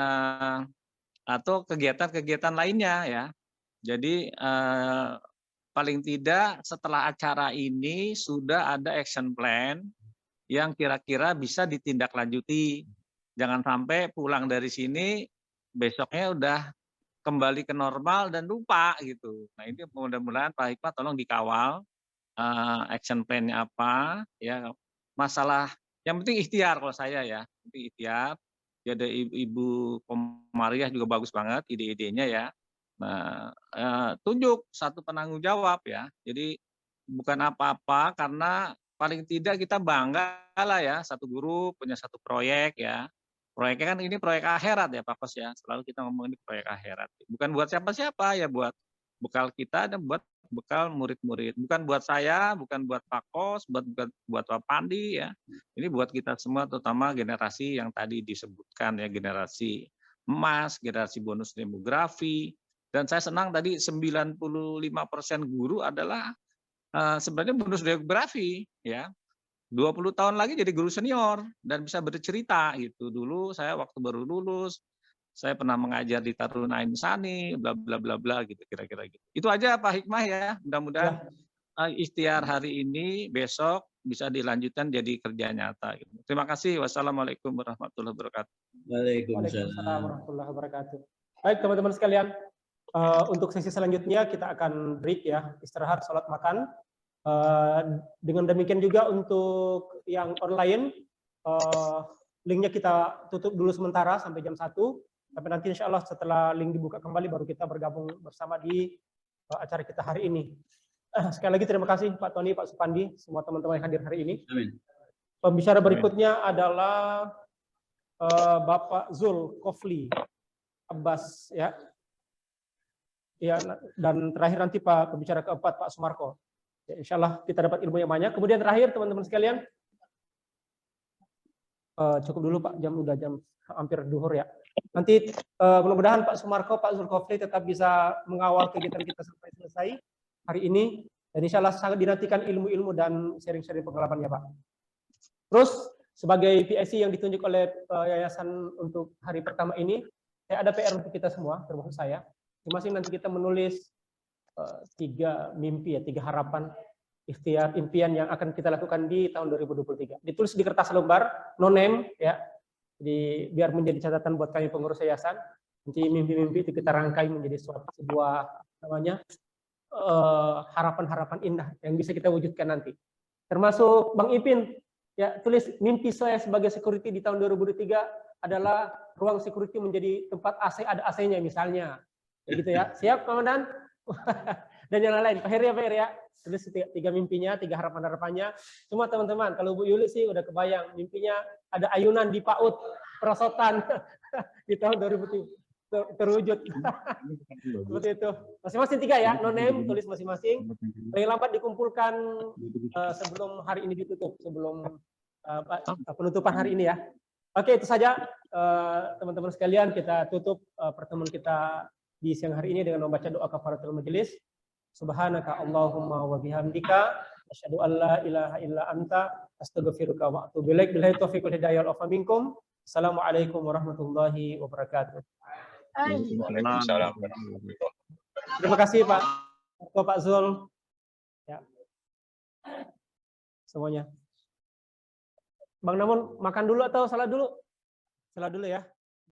Speaker 7: atau kegiatan-kegiatan lainnya ya. Jadi paling tidak setelah acara ini sudah ada action plan yang kira-kira bisa ditindaklanjuti. Jangan sampai pulang dari sini besoknya udah kembali ke normal dan lupa gitu. Nah ini mudah-mudahan Pak Hikmah tolong dikawal action plan-nya apa ya. Masalah yang penting ikhtiar kalau saya ya. seperti Ikhtiar. Ada Ibu Komariah juga bagus banget ide-idenya ya. Nah, tunjuk satu penanggung jawab ya. Jadi bukan apa-apa karena paling tidak kita bangga lah ya, satu guru punya satu proyek ya. Proyeknya kan ini proyek akhirat ya Pak Kos ya. Selalu kita ngomong ini proyek akhirat. Bukan buat siapa-siapa ya, buat bekal kita dan buat bekal murid-murid. Bukan buat saya, bukan buat Pak Kos, buat Pak Pandi ya. Ini buat kita semua, terutama generasi yang tadi disebutkan ya, generasi emas, generasi bonus demografi. Dan saya senang tadi 95% guru adalah sebenarnya bonus demografi ya. 20 tahun lagi jadi guru senior dan bisa bercerita gitu. Dulu saya waktu baru lulus, saya pernah mengajar di Taruna Insani, bla bla bla bla gitu, kira-kira gitu. Itu aja Pak Hikmah ya. Mudah-mudahan ikhtiar hari ini, besok bisa dilanjutkan jadi kerja nyata. Gitu. Terima kasih. Wassalamualaikum warahmatullahi wabarakatuh.
Speaker 1: Waalaikumsalam warahmatullahi wabarakatuh. Baik teman-teman sekalian, untuk sesi selanjutnya kita akan break ya, istirahat, sholat, makan. Dengan demikian juga untuk yang online, linknya kita tutup dulu sementara sampai jam 1. Tapi nanti insya Allah setelah link dibuka kembali baru kita bergabung bersama di acara kita hari ini. Sekali lagi terima kasih Pak Tony, Pak Supandi, semua teman-teman yang hadir hari ini.
Speaker 2: Amin.
Speaker 1: Pembicara berikutnya adalah Bapak Zulkofli Abbas ya. Ya, dan terakhir nanti Pak pembicara keempat Pak Sumarko. Ya, insya Allah kita dapat ilmu yang banyak. Kemudian terakhir teman-teman sekalian, cukup dulu Pak, udah jam hampir duhur ya. Nanti mudah-mudahan Pak Sumarko, Pak Zulkofli tetap bisa mengawal kegiatan kita sampai selesai hari ini. Dan insya Allah sangat dinantikan ilmu-ilmu dan sharing-sharing pengalamannya Pak. Terus sebagai PIC yang ditunjuk oleh yayasan untuk hari pertama ini, saya ada PR untuk kita semua, termasuk saya. Masing-masing nanti kita menulis 3 mimpi ya, 3 harapan, ikhtiar, impian yang akan kita lakukan di tahun 2023. Ditulis di kertas lembar, no name ya. Jadi biar menjadi catatan buat kami pengurus yayasan. Nanti mimpi-mimpi itu kita rangkai menjadi sebuah namanya harapan-harapan indah yang bisa kita wujudkan nanti. Termasuk Bang Ipin ya, tulis mimpi saya sebagai security di tahun 2023 adalah ruang security menjadi tempat AC, ada AC-nya misalnya. Gitu ya. Siap Komandan? Dan yang lain. Pak Heri ya. Tulis 3 mimpinya, 3 harapan-harapannya. Semua teman-teman, kalau Bu Yuli sih udah kebayang mimpinya ada ayunan di PAUD perosotan di tahun 2000 terwujud. Seperti itu. Masing-masing 3 ya, no name, tulis masing-masing. Paling lambat dikumpulkan sebelum hari ini ditutup, sebelum penutupan hari ini ya. Oke, itu saja teman-teman sekalian, kita tutup pertemuan kita di siang hari ini dengan membaca doa kafaratul majelis. Subhanaka Allahumma wa bihamdika asyhadu an la ilaha illa anta astaghfiruka wa atubu ilaik. Billahi taufiq wal hidayah wal afa minkum. Assalamualaikum warahmatullahi wabarakatuh.
Speaker 7: Waalaikumsalam.
Speaker 1: Terima kasih Pak Zul. Ya. Semuanya. Bang Namun makan dulu atau salat dulu? Salat dulu ya.